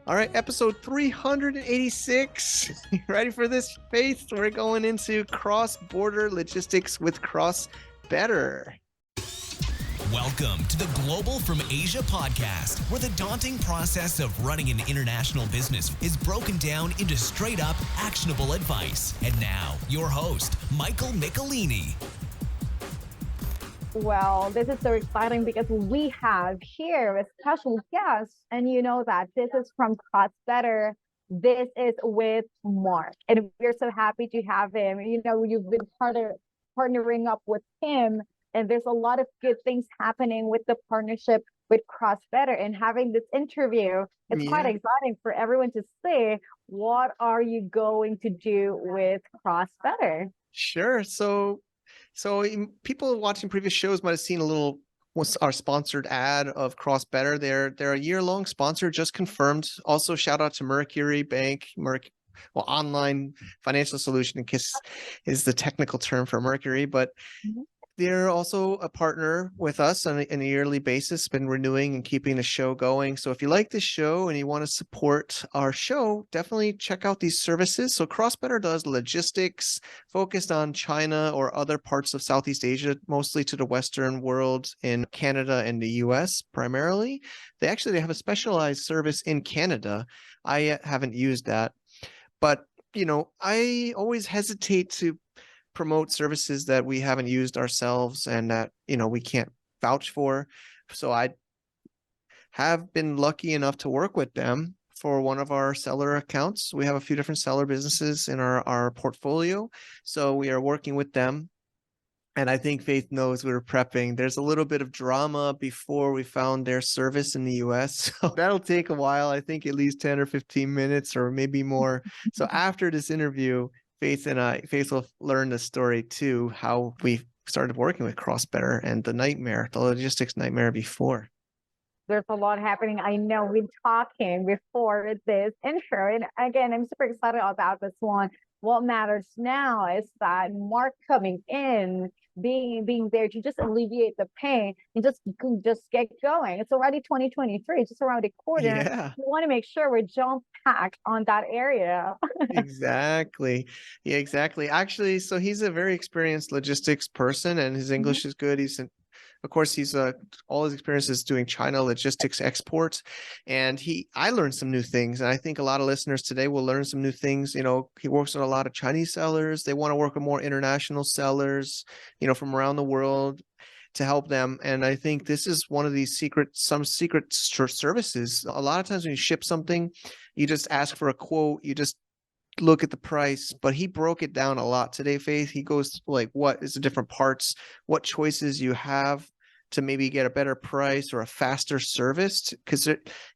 All right, episode 386. You ready for this, Faith? We're going into cross-border logistics with CrossBetter. Welcome to the Global from Asia podcast, where the daunting process of running an international business is broken down into straight-up, actionable advice. And now, your host, Michael Michelini. Well, this is so exciting because we have here a special guest, and you know that this is from CrossBetter. This is with Mark, and we're so happy to have him. You know, you've been partnering up with him, and there's a lot of good things happening with the partnership with CrossBetter. And having this interview, it's quite exciting for everyone to see what are you going to do with CrossBetter. Sure. So people watching previous shows might have seen what's our sponsored ad of CrossBetter. They're a year-long sponsor, just confirmed. Also, shout out to Mercury Bank, online financial solution, in case is the technical term for Mercury, but they're also a partner with us on a yearly basis, been renewing and keeping the show going. So if you like the show and you want to support our show, definitely check out these services. So CrossBetter does logistics focused on China or other parts of Southeast Asia, mostly to the Western world, in Canada and the US primarily. They have a specialized service in Canada. I haven't used that, but I always hesitate to promote services that we haven't used ourselves and that we can't vouch for. So I have been lucky enough to work with them for one of our seller accounts. We have a few different seller businesses in our portfolio, so we are working with them. And I think Faith knows we were prepping. There's a little bit of drama before we found their service in the US. So that'll take a while. I think at least 10 or 15 minutes or maybe more. So after this interview, Faith will learn the story too, how we started working with CrossBetter and the logistics nightmare before. There's a lot happening. I know we're talking before this intro. And again, I'm super excited about this one. What matters now is that Mark coming in, being there to just alleviate the pain and just get going. It's already 2023, just around the corner. Yeah. We want to make sure we're jump packed on that area. Exactly. Yeah, exactly. Actually, so he's a very experienced logistics person and his English is good. Of course, he's all his experiences doing China logistics exports, and I learned some new things, and I think a lot of listeners today will learn some new things. He works with a lot of Chinese sellers. They want to work with more international sellers, from around the world, to help them. And I think this is one of these secret services. A lot of times when you ship something, you just ask for a quote, you just look at the price, but he broke it down a lot today, Faith. He goes like, what is the different parts, what choices you have to maybe get a better price or a faster service, because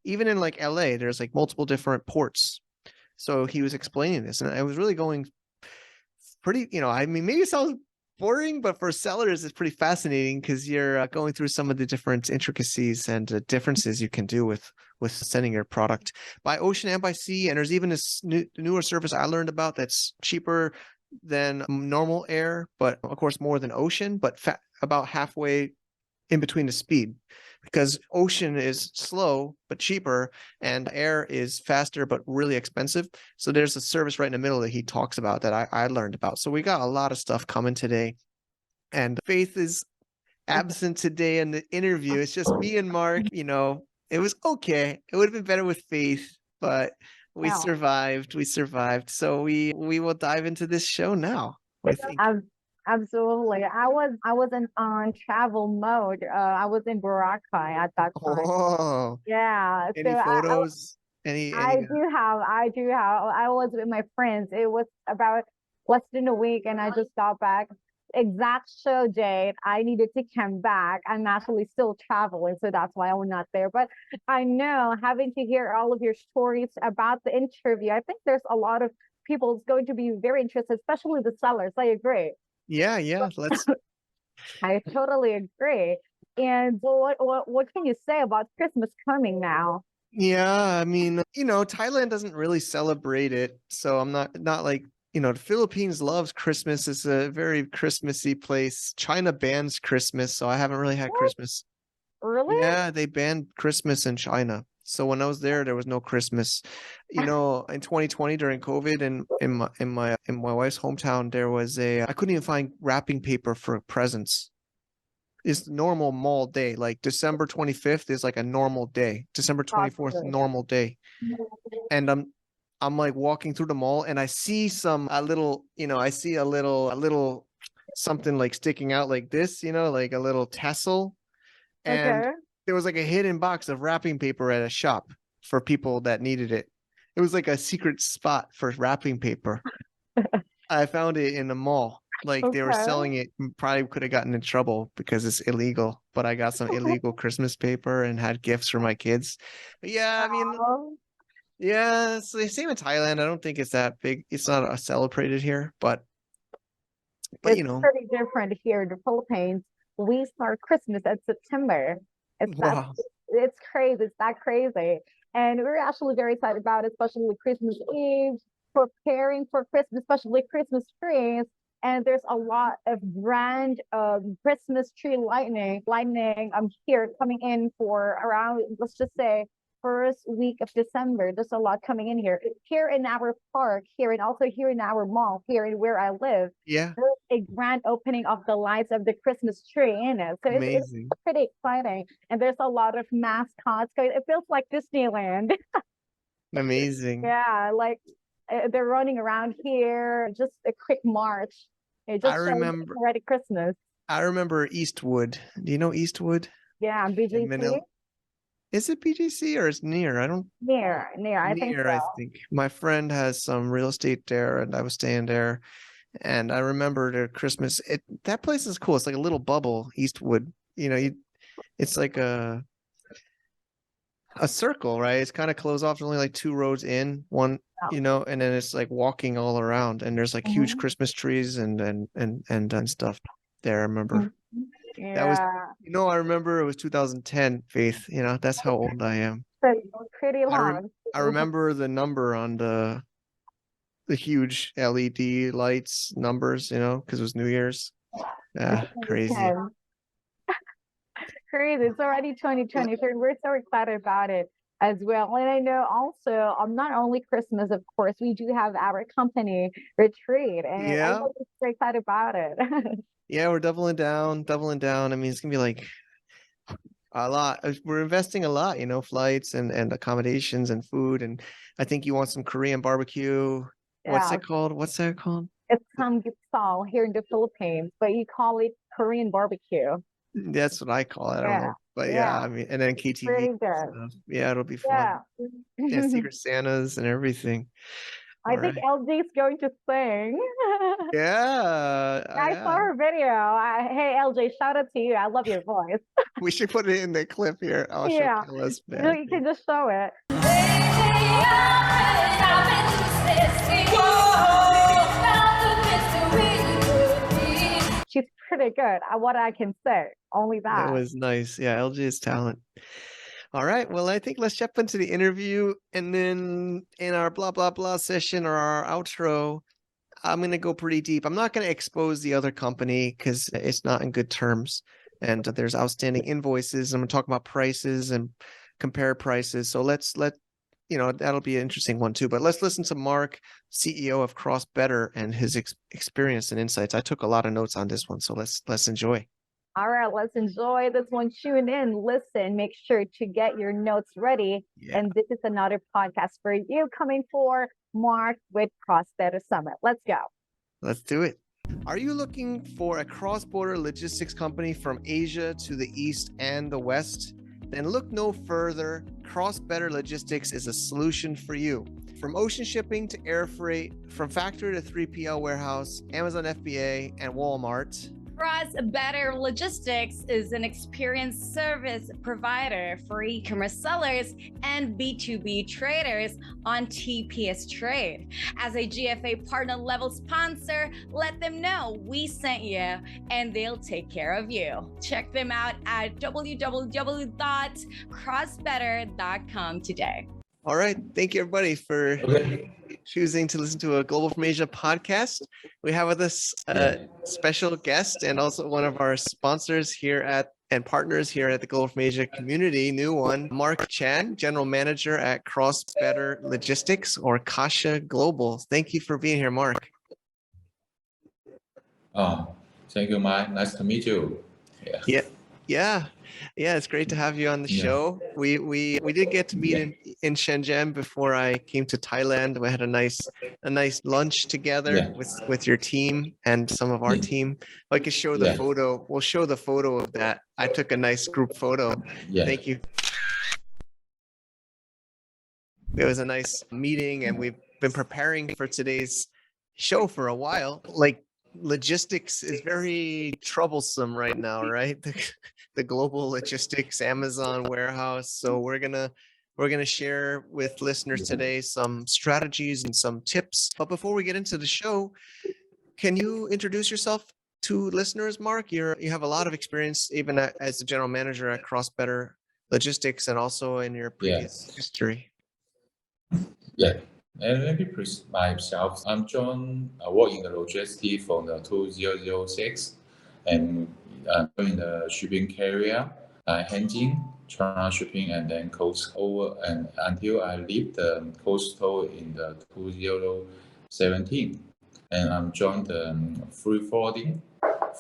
even in like LA, there's like multiple different ports. So he was explaining this, and I was really going pretty, maybe it sounds boring, but for sellers it's pretty fascinating because you're going through some of the different intricacies and differences you can do with sending your product by ocean and by sea. And there's even this newer service I learned about that's cheaper than normal air, but of course more than ocean, but about halfway in between the speed, because ocean is slow but cheaper and air is faster but really expensive. So there's a service right in the middle that he talks about that I learned about. So we got a lot of stuff coming today, and Faith is absent today in the interview. It's just me and Mark. It was okay. It would have been better with Faith, but we survived. So we will dive into this show now, I think. Absolutely. I wasn't on travel mode. I was in Boracay at that time. Oh, yeah. Any photos? I do have. I was with my friends. It was about less than a week, and I just got back. Exact show date, I needed to come back. I'm actually still traveling, so that's why I'm not there. But I know, having to hear all of your stories about the interview, I think there's a lot of people going to be very interested, especially the sellers. I agree. Yeah, let's. I totally agree. And what can you say about Christmas coming now? Yeah, I mean, Thailand doesn't really celebrate it, so I'm not like, the Philippines loves Christmas. It's a very Christmassy place. China bans Christmas, so I haven't really had Christmas. Really? Yeah, they banned Christmas in China. So when I was there was no Christmas. You know, in 2020 during COVID, and in my wife's hometown, there was I couldn't even find wrapping paper for presents. It's normal mall day. Like December 25th is like a normal day. December 24th, normal day. And I'm like walking through the mall and I see I see a little something like sticking out like this, like a little tassel. And Okay. there was like a hidden box of wrapping paper at a shop for people that needed it. It was like a secret spot for wrapping paper. I found it in the mall. Like they were selling it. Probably could have gotten in trouble because it's illegal, but I got some illegal Christmas paper and had gifts for my kids. But yeah, I mean, Oh, yeah, it's the same in Thailand. I don't think it's that big. It's not celebrated here, but it's you know, pretty different here in the Philippines. We start Christmas at September. It's that wow. it's crazy. It's that crazy. And we're actually very excited about it, especially Christmas Eve, preparing for Christmas, especially Christmas trees. And there's a lot of brand Christmas tree lightning here coming in for around, let's just say, first week of December. There's a lot coming in here in our park here, and also here in our mall here in where I live. Yeah, There's a grand opening of the lights of the Christmas tree in it, so it's amazing. pretty exciting. And there's a lot of mascots going. It feels like Disneyland. Amazing. Yeah, like they're running around here, just a quick march. It I just shows remember already Christmas. I remember Eastwood. Do you know Eastwood Yeah, in BGC. Manila? Is it BGC or is near? I don't Near. I think near, so. I think. My friend has some real estate there and I was staying there. And I remember the Christmas. That place is cool. It's like a little bubble, Eastwood. It's like a circle, right? It's kind of closed off. There's only like two roads in, one, and then it's like walking all around. And there's like huge Mhm. Christmas trees and stuff there. I remember that was, Yeah, I remember it was 2010, Faith. That's how old I am. so pretty I rem long. I remember the number on the huge LED lights numbers, because it was New Year's. Yeah, crazy. 2010. Crazy. It's already 2023. We're so excited about it as well. And I know also, not only Christmas, of course, we do have our company retreat, and I Yeah, know we're so excited about it. yeah, we're doubling down. I mean, it's gonna be like a lot. We're investing a lot, flights and accommodations and food. And I think you want some Korean barbecue. What's Yeah, it called? What's that called? it's samgyeopsal here in the Philippines, but you call it Korean barbecue. That's what I call it. I don't Yeah, know. But yeah, yeah, I mean, and then KTV pretty good. stuff. Yeah, it'll be fun. Yeah. Yeah, Secret Santas and everything. I All think right. LG is going to sing. Yeah, I saw yeah. her video. Hey, LJ, shout out to you. I love your voice. We should put it in the clip here. Oh, she'll Yeah, kill us, man. you can just show it. She's pretty good at what I can say. Only That that. was nice. Yeah, LG's talent. All right. Well, I think let's jump into the interview, and then in our blah blah blah session or our outro, I'm going to go pretty deep. I'm not going to expose the other company because it's not in good terms, and there's outstanding invoices. I'm going to talk about prices and compare prices. So that'll be an interesting one too. But let's listen to Mark, CEO of CrossBetter, and his experience and insights. I took a lot of notes on this one, so let's enjoy. All right, let's enjoy this one. Tune in, listen, make sure to get your notes ready. Yeah, And this is another podcast for you coming for Mark with CrossBetter Summit. Let's go. let's do it. Are you looking for a cross-border logistics company from Asia to the East and the West? Then look no further. CrossBetter Logistics is a solution for you. From ocean shipping to air freight, from factory to 3PL warehouse, Amazon FBA, and Walmart. CrossBetter Logistics is an experienced service provider for e-commerce sellers and B2B traders on TPS Trade. As a GFA partner level sponsor, let them know we sent you and they'll take care of you. Check them out at www.crossbetter.com today. All right. Thank you, everybody, for choosing to listen to a Global from Asia podcast. We have with us a special guest and also one of our sponsors here at and partners here at the Global from Asia community. New one, Mark Chan, General Manager at Cross Better Logistics, or Kasha Global. Thank you for being here, Mark. Thank you, Mike. Nice to meet you. Yeah. It's great to have you on the show. We did get to meet in Shenzhen before I came to Thailand. We had a nice lunch together with your team and some of our team. I could show the photo. We'll show the photo of that. I took a nice group photo. Thank you. It was a nice meeting, and we've been preparing for today's show for a while. Like, logistics is very troublesome right now, right? The global logistics, Amazon warehouse. So we're gonna share with listeners today some strategies and some tips. But before we get into the show, can you introduce yourself to listeners, Mark? You have a lot of experience, even as the general manager at Cross Better Logistics, and also in your previous history. And let me present myself. I'm John. I work in the logistics from the 2006, and in the shipping carrier, Hanjin, China Shipping, and then Coast over, and until I leave the Coastal in the 2017, and I'm joined the free forwarding,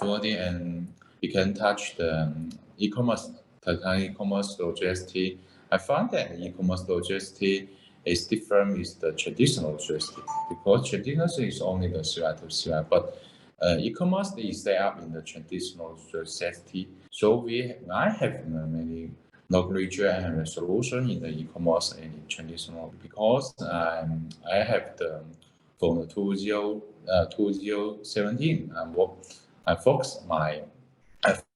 and you can touch the e-commerce, e-commerce logistics. I found that e-commerce logistics is different with the traditional logistics, because traditional is only the CI to CI, but e-commerce is set up in the traditional logistics. So I have many knowledge and solution in the e-commerce and in traditional, because I have from the 2017 I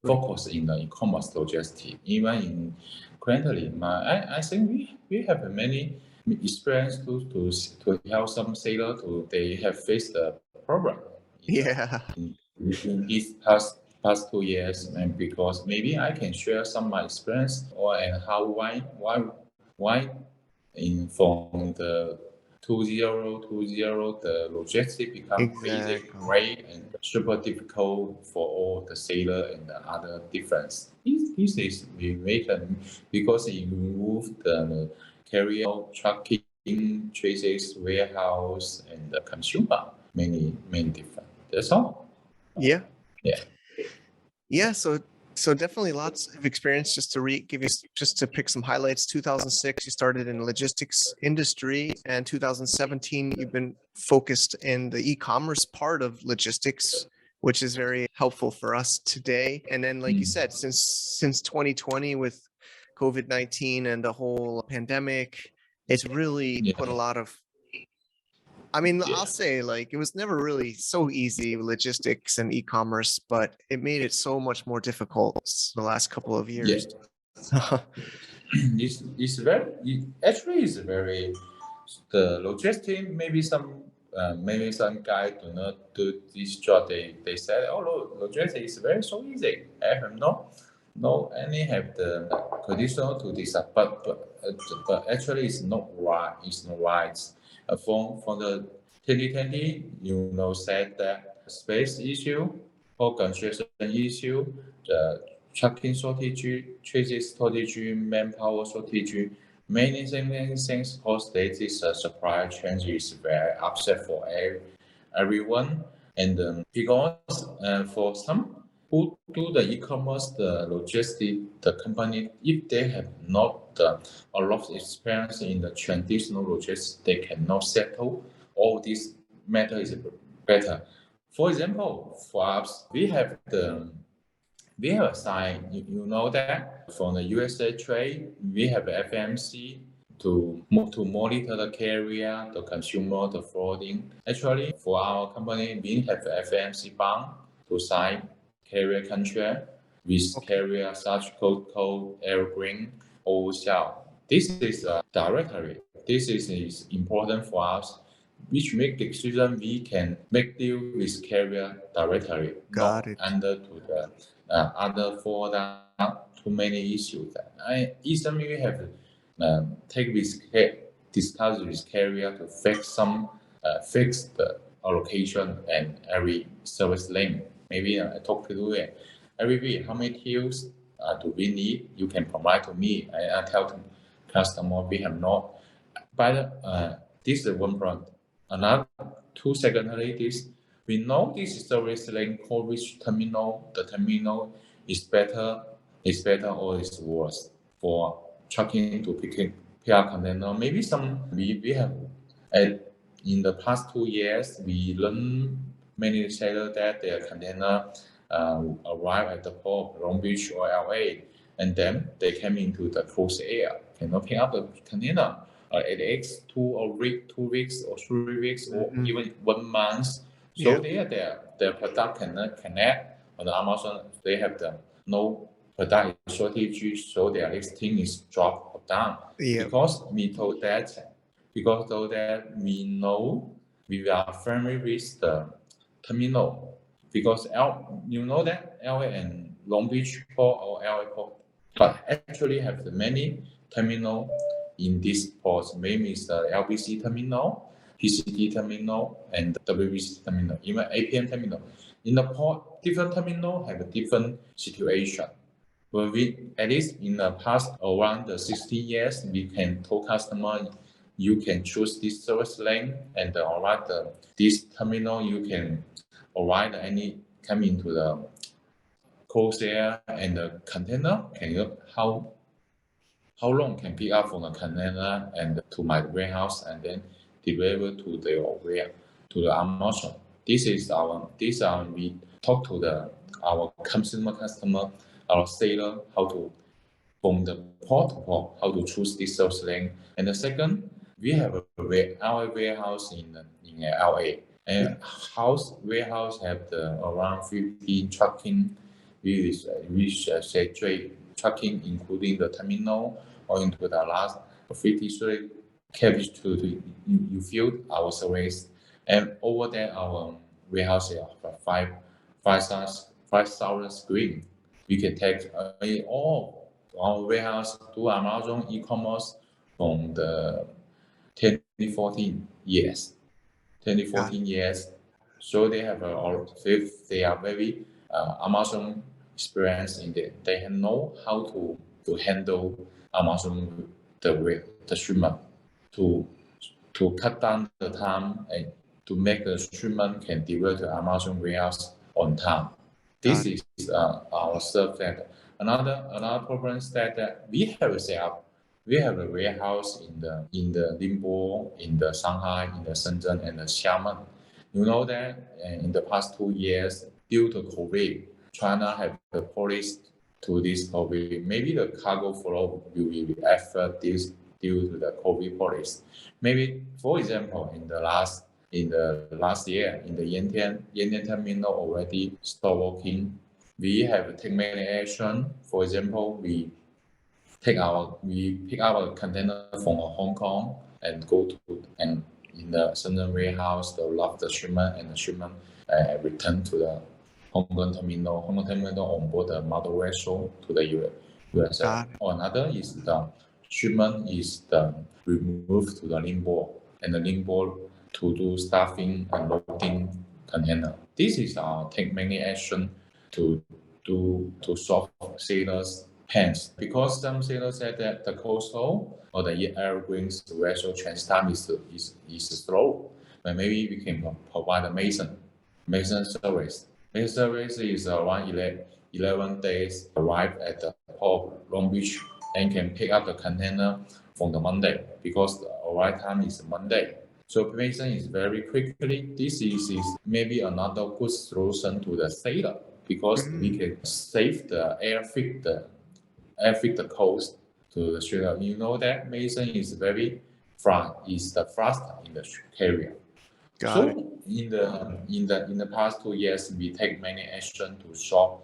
focus in the e-commerce logistics. Even currently, I think we have many experience to help some sailor they have faced the problem. In these past 2 years, and because maybe I can share some of my experience and why in from the 2020 the logistics become crazy, great, and super difficult for all the sailor and the other difference. This is we make them because it remove the carrier, trucking, traces, warehouse, and the consumer. Many different. That's all. So definitely lots of experience. Just to pick some highlights. 2006, you started in the logistics industry, and 2017, you've been focused in the e-commerce part of logistics, which is very helpful for us today. And then, like you said, since 2020 with COVID-19 and the whole pandemic, it's really put a lot of, I'll say, like, it was never really so easy, logistics and e-commerce, but it made it so much more difficult the last couple of years. It's very the logistics, maybe some guy do not do this job. They said, oh, logistics is very so easy. I have no any have the conditional to this, but actually it's not right. It's not right. From the 2020, said that space issue, or construction issue, the trucking shortage, traces shortage, manpower shortage, many things cause this supply chain is very upset for everyone. And because for some who do the e-commerce, the logistics, the company, if they have not a lot of experience in the traditional logistics, they cannot settle all this matter is better. For example, for us, we have a sign, you know that from the USA trade, we have FMC to monitor the carrier, the consumer, the forwarding. Actually, for our company, we have FMC bond to sign carrier contract with carrier such Coastal, Evergreen, or Shell. This is a directory. This is important for us, which make the decision we can make deal with carrier directory. Got it. Under to the other forwarder, too many issues. Easily we have discuss with carrier to fix the allocation and every service lane. Maybe I talk to you every week how many TEUs do we need? You can provide to me. I tell the customer we have not. But this is one point. Another two secondary this we know this service lane called which terminal. The terminal is better or is worse for trucking to pick up container. Maybe we have in the past 2 years we learned many sailors that their container arrive at the port of Long Beach or LA, and then they came into the closed area, cannot pick up the container. It takes 2 weeks or 3 weeks or even 1 month. So their product cannot connect on the Amazon. They have no product shortage, so their listing is dropped or down. Because we told that we know we are familiar with the terminal, because you know that LA and Long Beach port or LA port, but actually have the many terminal in this ports. Maybe it's the LBC terminal, PCT terminal, and WBC terminal, even APM terminal. In the port, different terminal have a different situation. But we, at least in the past around the 60 years, we can tell customer, you can choose this service lane and arrive this terminal. You can arrive any come into the closed air and the container. Can you how long can pick up from the container and to my warehouse and then deliver to the Amazon. This is we talk to our customer, our seller, how to from the port to port, how to choose this service lane. And the second, we have our warehouse in LA, and warehouse have around 15 trucking. We say trucking, including the terminal or into the last 53 cabbage to you fill our service. And over there, our warehouse is 5,000 screen. We can take all our warehouse to Amazon e-commerce from the 2014 years. So they have they are very Amazon experience in it. They know how to handle Amazon the shipment to cut down the time and to make the shipment can deliver to Amazon warehouse on time. This is our serve that. Another problem is that we have set up. We have a warehouse in the Ningbo, in the Shanghai, in the Shenzhen, and the Xiamen. You know that in the past 2 years, due to COVID, China have the policy to this COVID. Maybe the cargo flow will be affected due to the COVID policy. Maybe, for example, in the last year, in the Yantian terminal already stopped working. We have taken many action. For example, we pick up a container from Hong Kong and and in the Shenzhen warehouse, they lock the shipment and the shipment return to the Hong Kong terminal. Hong Kong terminal on board the mother vessel to the USA. Another is the shipment is removed to the Ningbo, and the Ningbo to do staffing and loading container. This is take many action to solve sailors' pains, because some sailors said that the coastal or the air wings vessel transit time is slow. But maybe we can provide a Mason service. Mason service is around 11 days, arrive at the port of Long Beach and can pick up the container from the Monday, because the arrival time is Monday. So Mason is very quickly. This is maybe another good solution to the sailor, because we can save the airfreight the cost to the sailor. You know that Mason is very fast, is the fastest in the carrier. In the past 2 years, we take many action to solve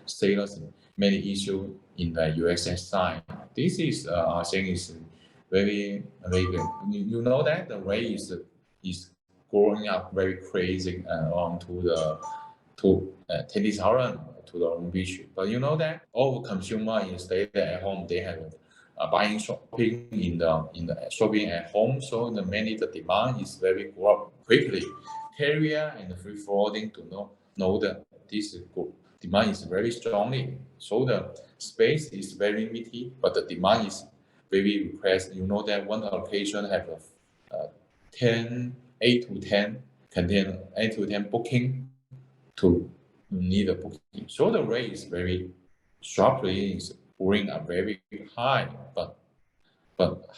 sailors many issues in the USS side. This is I think is very good. You know that the rate is growing up very crazy on to 20,000 to the Long Beach. But you know that all consumers instead at home, they have buying shopping in the shopping at home. So the demand is very grow quickly. Carrier and free forwarding to know that this is good. demand is very strongly. So the space is very limited, but the demand is very request. You know that one location have a 8 to 10 contain 8 to 10 booking to need a booking. So the rate is very sharply is going up very high, but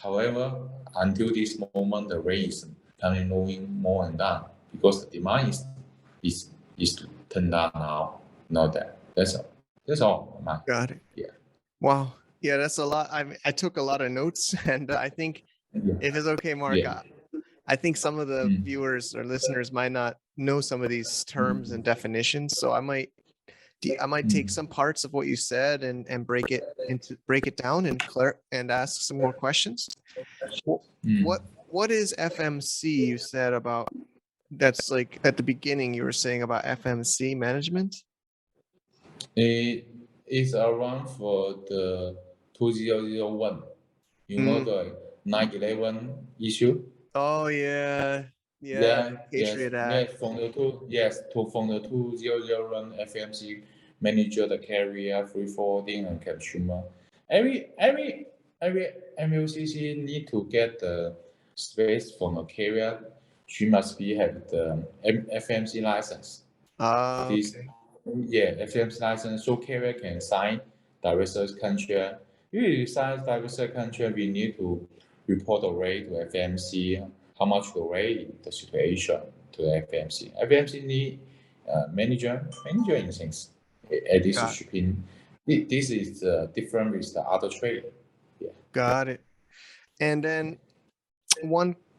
however, until this moment, the rate is coming moving more and down because the demand is to turn down now. Not that. That's all. That's all. Got it. Yeah. Wow. Yeah, that's a lot. I took a lot of notes, and I think Yeah. if it's okay, Mark, Yeah. I think some of the Mm. viewers or listeners might not know some of these terms and definitions, so I might take some parts of what you said and break it down and ask some more questions. Mm. What is FMC you said about? That's like at the beginning you were saying about FMC management. It is around for the 2001. You know the 9/11 issue? Oh yeah, Yeah, the yes, Patriot yes, Act. from the 2001 FMC manager the carrier, free forwarding and consumer. Every MUCC need to get the space from a carrier. She must be have the FMC license. This, Okay. yeah, FMC license, so carrier can sign direct sales contract. If you sign direct sales contract, we need to report the rate to FMC, how much the rate, the situation to the FMC. FMC need manager in things. At this Got shipping, this is different with the other trade. Yeah. Got it. And then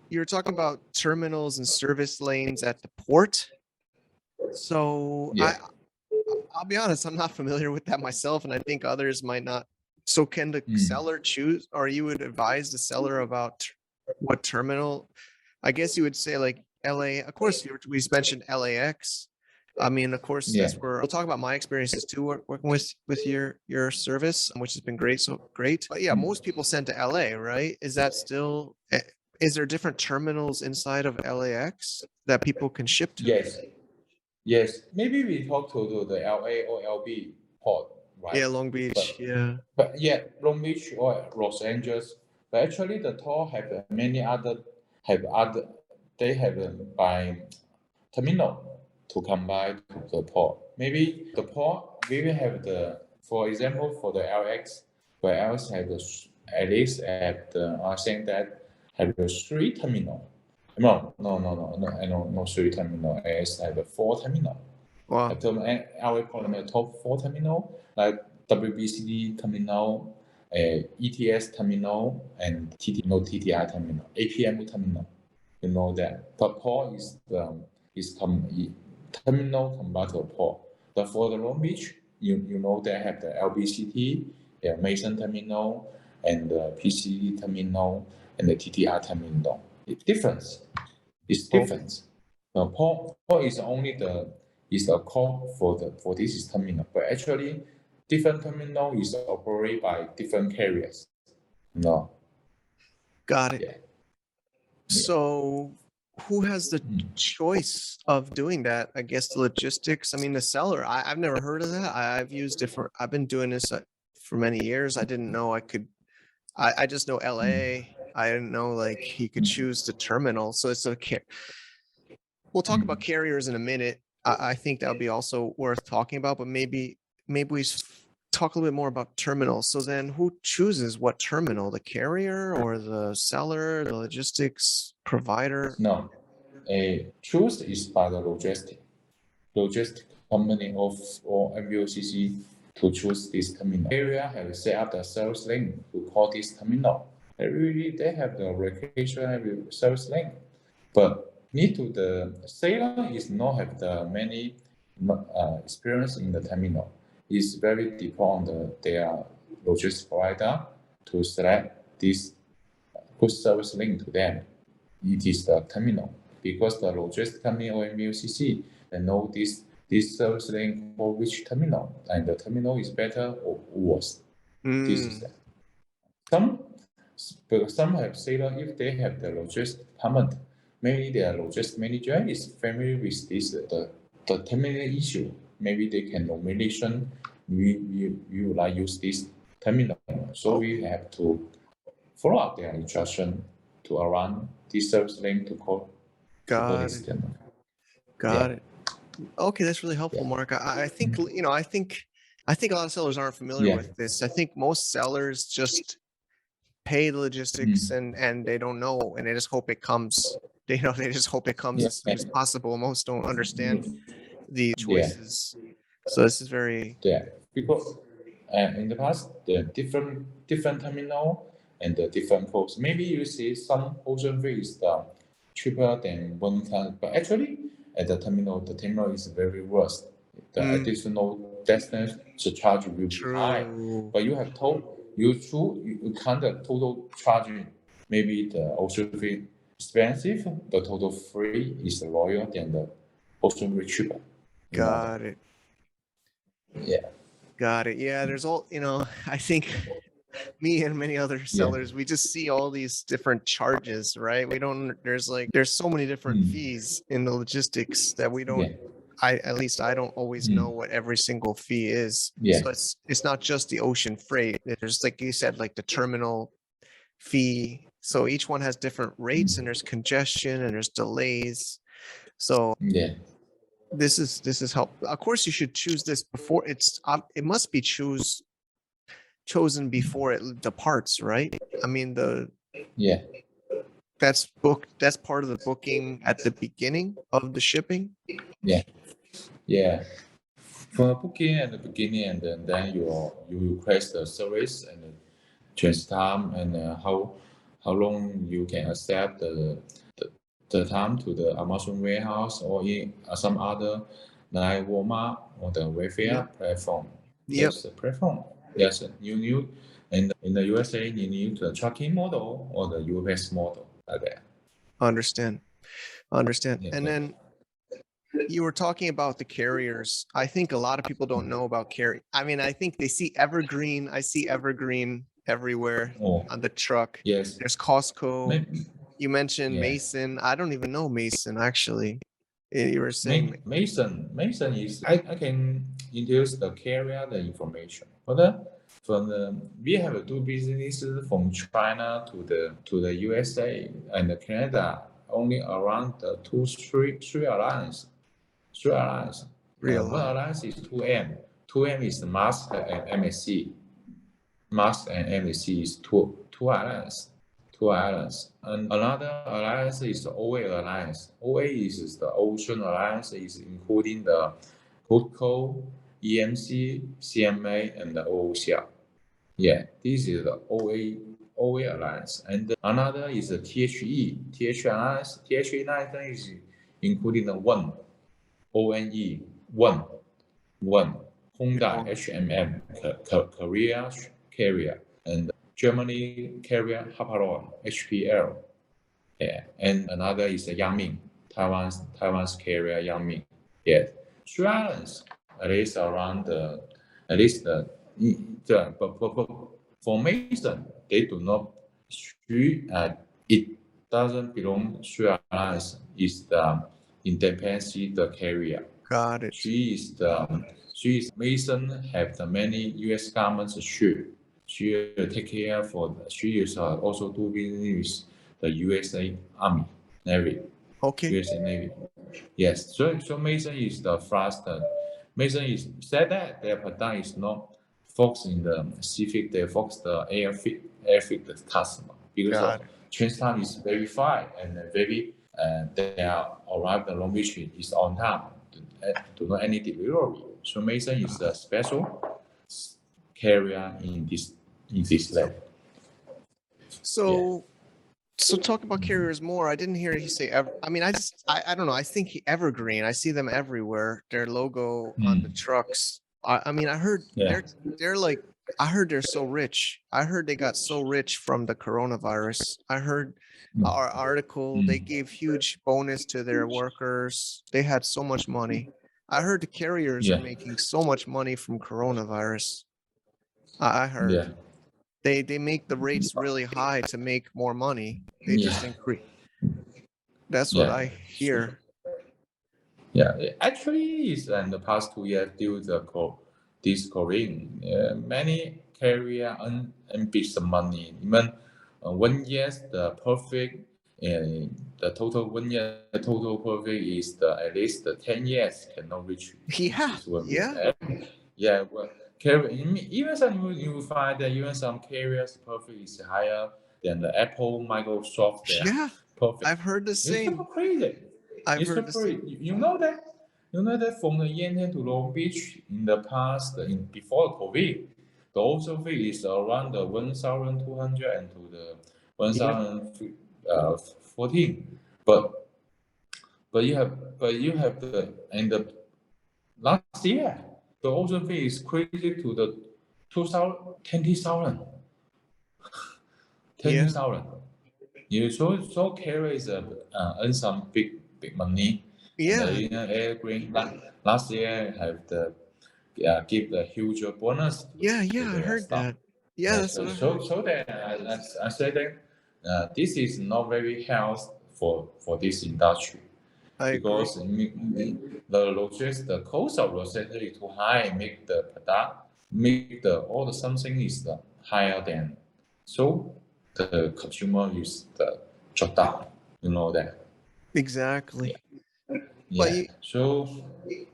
you're talking about terminals and service lanes at the port. So Yeah. I'll be honest, I'm not familiar with that myself, and I think others might not. So can the seller choose, or you would advise the seller about what terminal? I guess you would say like LA. Of course, we mentioned LAX. I mean, of course, that's Yeah. where I'll talk about my experiences too, working with your service, which has been great. So great. But yeah, most people send to LA, right? Is that still? Is there different terminals inside of LAX that people can ship to? Yes. Yes. Maybe we talk to the LA or LB port, right? Yeah, Long Beach. Yeah. But yeah, Long Beach or Los Angeles. But actually, the toll have many other they have by terminal to combine to the port. Maybe the port we will have the, for example, for the LX, where else have at least at the I think that have the 3 terminal. No, 3 terminal. AS have a 4 terminal. Wow. I will call them a top 4 terminal, like WBCD terminal, ETS terminal, and TTI terminal, APM terminal. You know that. But port is terminal combined to port. But for the Long Beach, you know they have the LBCT, Mason terminal, and the PCD terminal, and the TTI terminal. It's different. It's different. Port is only the core for this terminal, but actually different terminal is operated by different carriers. No. Got it. Yeah. So who has the choice of doing that? I guess the logistics. I mean, the seller. I've never heard of that. I've been doing this for many years. I didn't know I could. I just know LA. I didn't know like he could choose the terminal. So it's okay. We'll talk about carriers in a minute. I think that would be also worth talking about, but maybe we talk a little bit more about terminals. So then who chooses what terminal, the carrier or the seller, the logistics provider? No, choose is by the logistic company of or MUCC to choose this terminal. Area have set up the sales link to call this terminal. Really, they have the location have sales link, but need to the seller is not have the many experience in the terminal. It's very depend on their logistics provider to select this good service link to them. It is the terminal because the logistics company or MUCC they know this service link for which terminal and the terminal is better or worse. This is that. Some have seller if they have the logistics department. Maybe their logistics manager is familiar with this the terminal issue. maybe they can nomination. We would like use this terminal. So we have to follow up their instruction to run this service link to call Got this it. terminal. Got it. Okay, that's really helpful, Yeah. Mark. I think, you know, I think a lot of sellers aren't familiar Yeah. with this. I think most sellers just pay the logistics and they don't know, and they just hope it comes. They just hope it comes as soon as possible. Most don't understand the choices. So this is very Yeah, because in the past, the different terminal and the different ports. Maybe you see some ocean freight is cheaper than one time, but actually at the terminal is very worse. The additional destination charge will be high. true. But you have you count the total charging. Maybe the ocean freight expensive, the total free is lower than the ocean freight cheaper. Got it. Yeah. Got it. Yeah, there's all, you know, I think me and many other sellers, we just see all these different charges, right? We don't, there's so many different fees in the logistics that we don't, at least I don't always know what every single fee is. Yeah. So it's not just the ocean freight. There's, like you said, like the terminal fee. So each one has different rates, and there's congestion and there's delays. So Yeah. this is help. Of course, you should choose this before it must be chosen before it departs, right? I mean, Yeah. that's booked. That's part of the booking at the beginning of the shipping. Yeah. For booking at the beginning, and then you request the service and the transit time, and how long you can accept the time to the Amazon warehouse or in some other like Walmart or the Wayfair platform. Yep. That's the platform. Yes, you and in the USA you need the tracking model or the UPS model like that. Understand. Yeah, And then you were talking about the carriers. I think a lot of people don't know about carrier. I mean, I think they see Evergreen. I see Evergreen everywhere Oh, on the truck. yes. There's Costco. Maybe, You mentioned Yeah. Mason. I don't even know Mason, actually. You were saying Mason is I can introduce the carrier the information. We have two businesses from China to the USA and Canada, only around the three alliance. real. One alliance is 2M. 2M is Mask and MSC. Mask and MSC is two alliance. And another alliance is the OA alliance. OA is the Ocean Alliance, is including the CODCO, EMC, CMA, and the OOCL. Yeah, this is the OA alliance. And another is the THE. THE alliance. THE alliance is including the one, ONE, one, Honda, HMM, Korea carrier, and Germany carrier Hapag-Lloyd, HPL. Yeah, and another is Yangming, Taiwan's carrier Yangming. Yeah, three islands, at least around but for Mason, they do not it doesn't belong Three Alliance is the independent the carrier. Got it. She is Mason have the many U.S. government's share. She take care for. She is also do business the USA Army Navy. Okay. USA Navy. Yes. So Mason is the first. Mason is said that their product is not focused in the Pacific. They focus the airfield the customer because Got of transit time is very far and very. They are arrived the Long Beach is on time. Do not any delivery. So Mason is a special carrier in this level. So talk about carriers more. I didn't hear you say I mean, I don't know. I think Evergreen. I see them everywhere. Their logo on the trucks. I mean, I heard they're like. I heard they're so rich. I heard they got so rich from the coronavirus. I heard our article. They gave huge bonus to their workers. They had so much money. I heard the carriers are making so much money from coronavirus. I heard. Yeah. They make the rates really high to make more money. They just increase. That's what I hear. Yeah, actually, is in the past 2 years due to this COVID, many carrier earn big some money. Even 1 year, the perfect, the total 1 year total profit is at least 10 years cannot reach Yeah, this one. yeah, Yeah, well, carrier, even some you will find that even some carriers profit is higher than the Apple, Microsoft, their yeah. profit. I've heard the It's so same. crazy. I've It's so heard the same. crazy. You know that? You know that from the Yantian to Long Beach in the past, before COVID, the also fee is around the 1,200 and to the Yeah, 1,014. But you have the and the last year the also fee is crazy to the 2,000 20,000. yeah, 20,000. You so carrier is earn some big money, and yeah, Air Green last year have the give the huge bonus yeah, to yeah. I their heard staff. that. Yeah, that's what I heard. So that I say that this is not very health for this industry I agree. because the cost of logistics is too high, make the product, make the all the something is higher than, so the consumer is the drop down. You know that. Exactly. Yeah. But Yeah. you, So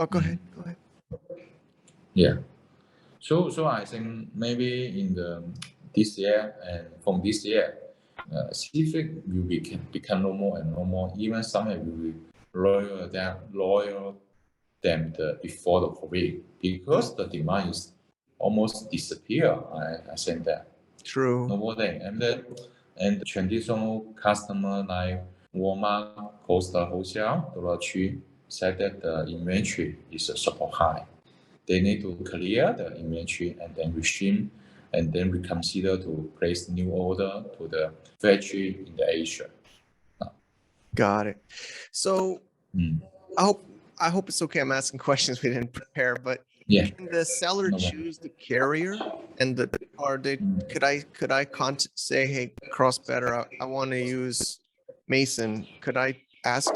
oh, go ahead. Go ahead. yeah. So I think maybe in the this year and from this year, Civic will become normal and normal. Even some will be loyal than the before the COVID because the demand is almost disappear. I think that True. no more than and the traditional customer like Walmart, Costa Wholesale, Dollar Tree said that the inventory is super high. They need to clear the inventory and then resume and then reconsider to place new order to the factory in the Asia. Got it. So Mm. I hope it's okay. I'm asking questions we didn't prepare, but Yeah. can the seller No problem. choose the carrier and the or they Mm. could I say, hey, Cross Better, I want to use Mason. Could I ask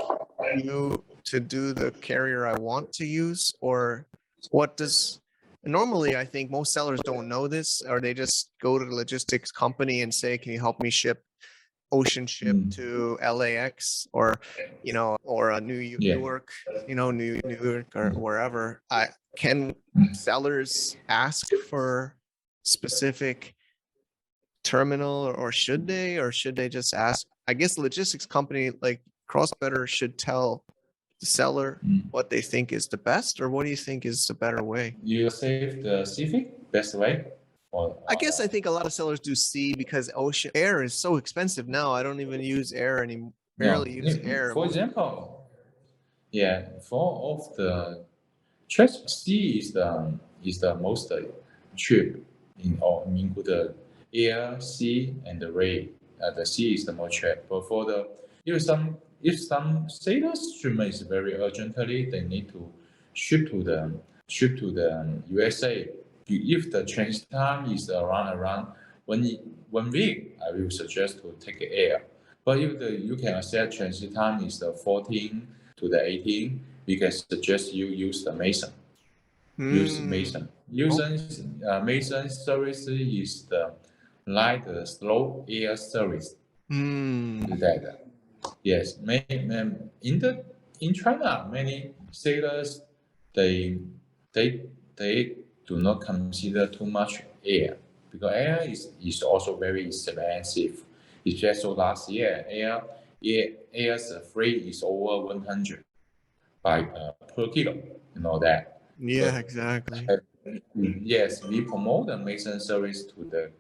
you to do the carrier I want to use? Or what does normally I think most sellers don't know this, or they just go to the logistics company and say, can you help me ship ocean ship Mm. to LAX or or a Yeah. Newark, New York or Mm. wherever. I can Mm. sellers ask for specific terminal or should they just ask? I guess the logistics company like CrossBetter should tell the seller Mm. what they think is the best, or what do you think is the better way? You save the Civic best way? I guess I think a lot of sellers do sea because ocean air is so expensive now. I don't even use air anymore. No. Barely use air. For example, yeah, for of the Trust C is the most cheap in all include the air, sea, and the rail. The sea is the most cheap. But for the if some sailors shipment is very urgently, they need to ship to the USA. If the transit time is around 1 week, I will suggest to take air. But if you can accept transit time is the 14 to the 18, we can suggest you use the Mason. Use Mason. Mason service is the like the slow air service. That yes, in China, many sailors they they do not consider too much air because air is also very expensive. It's just so last year air's freight is over 100 by per kilo. You know that. Yeah, But exactly. yes, we promote the Mason service to the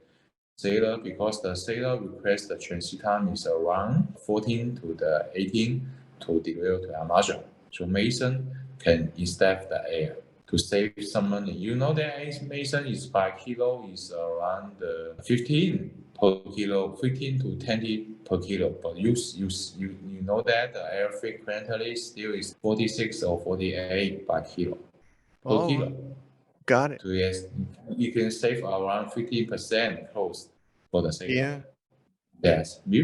sailor because the sailor request the transit time is around 14 to the 18 to deliver to Amazon. So Mason can instead the air to save some money. You know that Mason is by kilo is around 15 per kilo, 15 to 20 per kilo. But you know that the air freight currently still is 46 or 48 by kilo per Oh, kilo. got it. So yes, you can save around 15% cost for the sailor. Yeah. Yes, we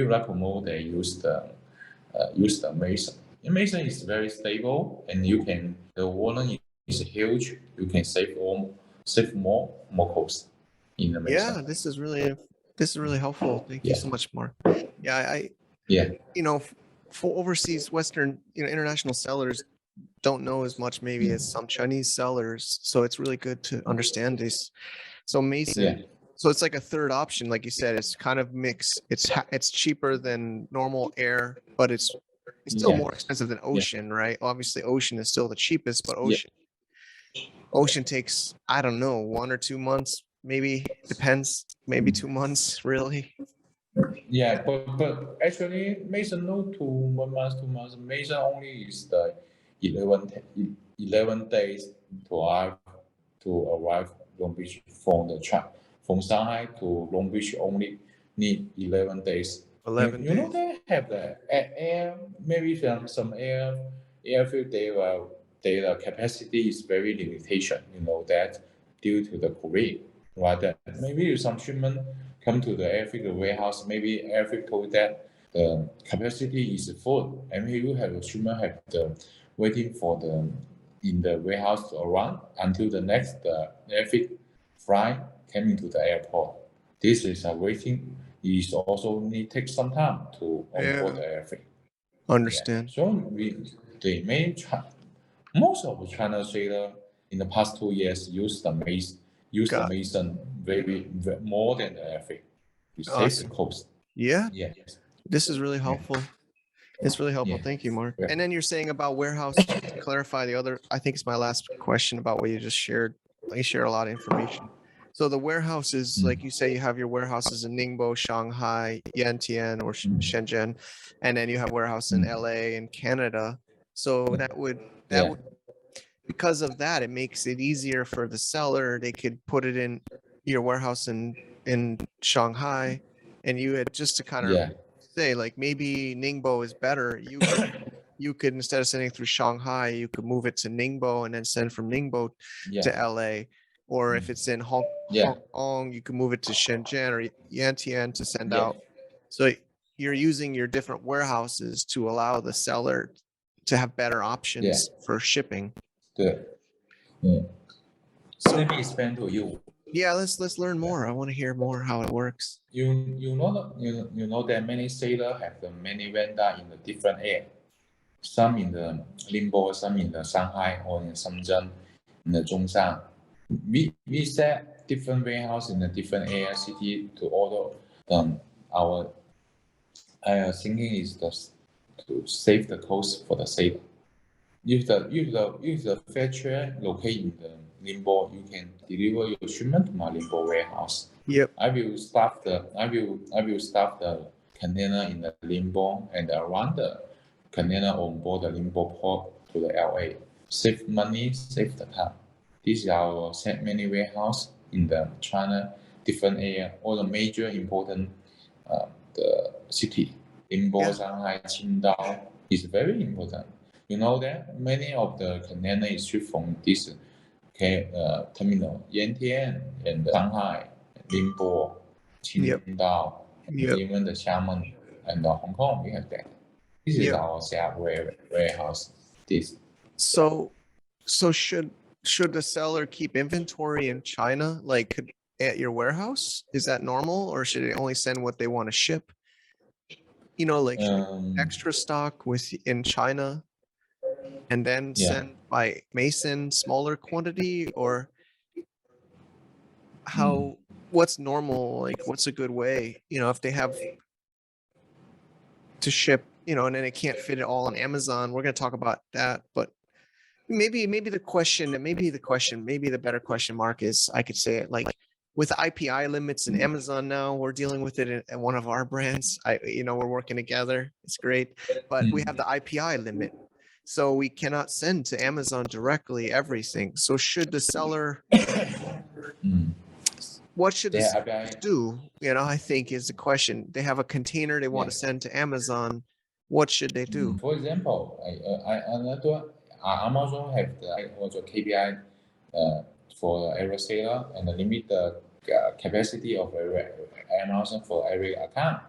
like promote they use the Mason Amazon is very stable, and the volume is huge. You can save more cost in Yeah, Amazon. this is really helpful. Thank you Yeah, so much, Mark. Yeah, yeah, you know, for overseas Western, international sellers don't know as much maybe as some Chinese sellers. So it's really good to understand this. So Mason, yeah, so it's like a third option, like you said, it's kind of mixed. It's cheaper than normal air, but it's still yeah, more expensive than yeah, ocean, right? Obviously, ocean is still the cheapest, but yeah. ocean takes, I don't know, 1 or 2 months, maybe depends, maybe 2 months, really. Yeah, but actually, Mason no 2 months, 2 months. Mason only is the 11 days to arrive Long Beach from Shanghai to Long Beach only need 11 days. 11 You know days. they have the air maybe some airfield their capacity is very limitation. You know that due to the COVID, right? That maybe some shipment come to the airfield warehouse. Maybe airfield told that the capacity is full, and you have a shipment have the waiting for the in the warehouse to arrive until the next airfield flight came into the airport. This is a waiting. Is also need take some time to onboard Yeah, the airfield. Yeah. understand. So the main most of the China sailor in the past 2 years use the Got Mason very more than the airfield to save the awesome. cost. Yeah, Yes. this is really Yeah. helpful. It's really helpful. Yeah. Thank you, Mark. Yeah. And then you're saying about warehouse, just to clarify the other, I think it's my last question about what you just shared. You share a lot of information. So the warehouses, like you say, you have your warehouses in Ningbo, Shanghai, Yantian, or Shenzhen, and then you have warehouse in LA and Canada. So that Yeah. would because of that, it makes it easier for the seller. They could put it in your warehouse in Shanghai, and you had just to kind of Yeah. say like maybe Ningbo is better. You could instead of sending through Shanghai, you could move it to Ningbo and then send from Ningbo to Yeah. LA. Or if it's in Yeah. Hong Kong, you can move it to Shenzhen or Yantian to send Yeah. out. So you're using your different warehouses to allow the seller to have better options for shipping. 对。嗯。So Let me explain to you. yeah, let's learn more. I want to hear more how it works. You know that many sailor have the many vendor in the different area. Some in the Ningbo, some in the Shanghai or in Shenzhen, in the Zhongshan. We set different warehouse in the different area city to order. Our thinking is to save the cost for the sailor. If the factory located in the Ningbo, you can deliver your shipment to my Ningbo warehouse. Yep. I will staff the container in the Ningbo and run the container on board the Ningbo port to the LA. Save money, save the time. This is our many warehouse in the China different area, all the major important the city. Ningbo, Yeah. Shanghai, Qingdao is very important. You know that many of the container is shipped from this terminal, Yantian and Shanghai, Ningbo, Yep. Qingdao, and Yep. even the Xiamen and Hong Kong, we have that. This is Yep. our warehouse. This. So should the seller keep inventory in China like at your warehouse? Is that normal, or should they only send what they want to ship? Like extra stock in China and then Yeah. send by Mason smaller quantity, or what's normal? Like what's a good way? If they have to ship, and then they can't fit it all on Amazon. We're going to talk about that, but maybe the better question mark is, I could say it like with IPI limits in Amazon now, we're dealing with it at one of our brands. We're working together. It's great, but we have the IPI limit. So we cannot send to Amazon directly everything. So should the seller, what should the seller do? I think is the question. They have a container they want to send to Amazon. What should they do? For example, Amazon have the also KPI for every seller and limit the capacity of Amazon for every account.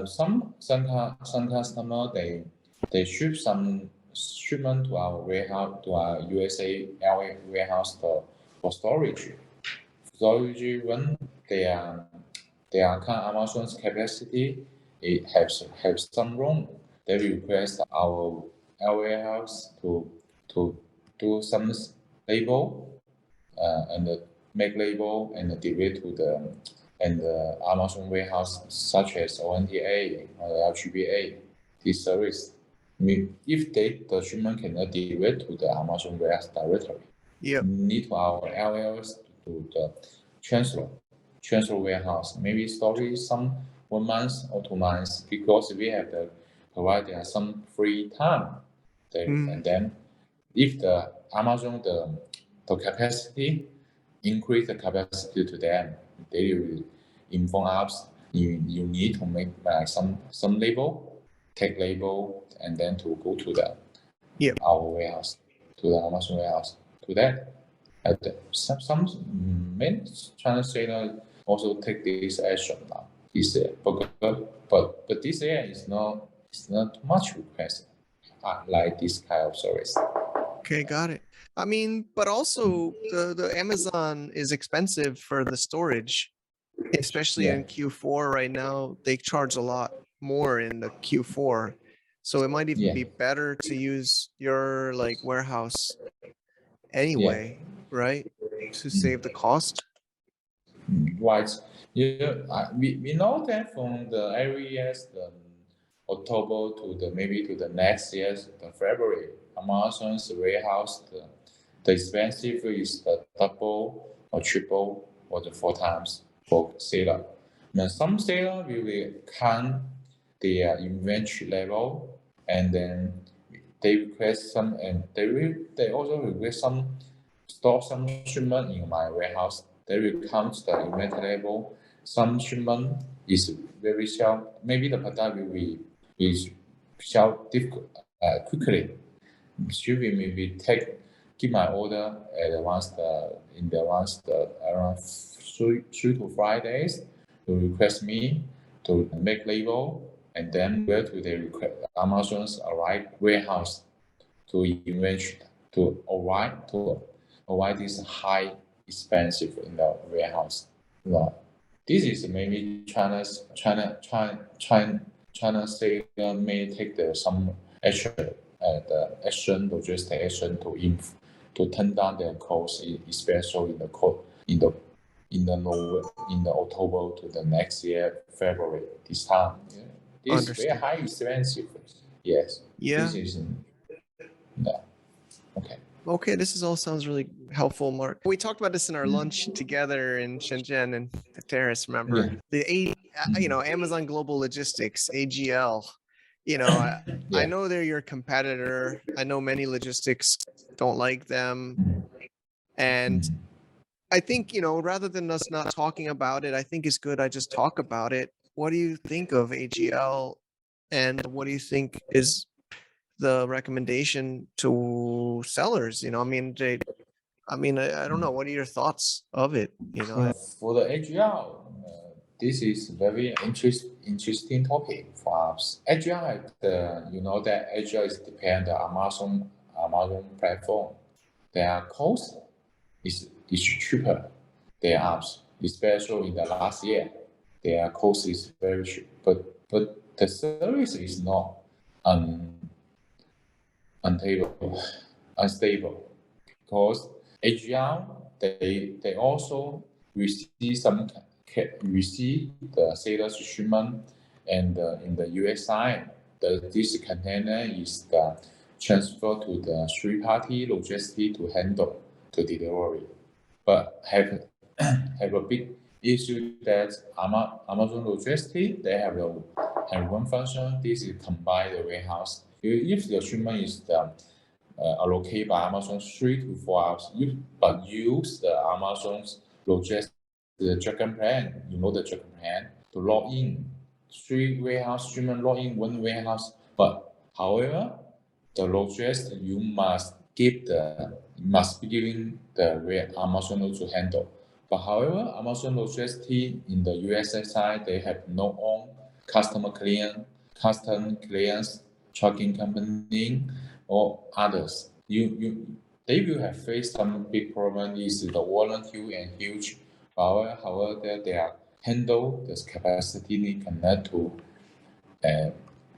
Some customer they ship some shipment to our warehouse, to our USA LA warehouse for storage. Storage when they are Amazon's capacity, it has some room. They request our warehouse to do some label and make label and deliver to the Amazon warehouse such as ONDA or LGBA. This service, if the shipment cannot deliver to the Amazon warehouse directly, Yep. need our LLs to the transfer warehouse, maybe storage some 1 month or 2 months because we have to provide them some free time. And then if the Amazon the capacity increase the capacity to them, they will inform us you need to make some label, take label, and then to go to our warehouse, to the Amazon warehouse. To that, some many China sailors also take this action now. This but this area is not too much requested like this kind of service. Okay, got it. I mean, but also the Amazon is expensive for the storage, especially in Q4 right now. They charge a lot more in the Q4. So it might even be better to use your like warehouse anyway, right? To save the cost. Right. We know that from the every year's the October to the maybe to the next year's the February, Amazon's warehouse the expensive is the double or triple or the 4 times for seller. Now some seller will count their inventory level and then they request some and they also request some store some shipment in my warehouse. They will count the inventory level. Some shipment is very sell. Maybe the product will be sell quickly. She will maybe give my order at once around 3 to 5 days to request me to make label and then where to they request Amazon's warehouse to inventory to avoid this high expensive in the warehouse. This is maybe China sailor may take some action logistic action to turn down their costs, especially in the October to the next year February this time. Yeah. This is very high expensive. Yes. Yeah. This is okay. Okay, this is all sounds really helpful, Mark. We talked about this in our lunch together in Shenzhen and the terrace, remember? Yeah. Amazon Global Logistics, AGL. I know they're your competitor. I know many logistics don't like them. And I think, rather than us not talking about it, I think it's good I just talk about it. What do you think of AGL and what do you think is the recommendation to sellers? I don't know. What are your thoughts of it? For the AGL, this is very interesting topic for us. AGL, that AGL is depend on Amazon platform. Their cost is cheaper than us, especially in the last year. Their cost is very cheap, but the service is not unstable because AGL they also receive the sales shipment and in the US side this container is transferred to the 3-party logistics to handle the delivery, but have a big issue that Amazon Logistics they have one function. This is combine the warehouse. If the shipment is allocated by Amazon 3 to 4 hours, but use the Amazon's logistics the Dragon plan, the Dragon plan to log in 3 warehouse shipment log in 1 warehouse. But however, the logistics you must be giving the Amazon to handle. But however, Amazon Logistics in the USA side, they have no own custom clearance trucking company or others. They will have faced some big problem is the volunteer and huge power. However, they are handle this capacity need connect to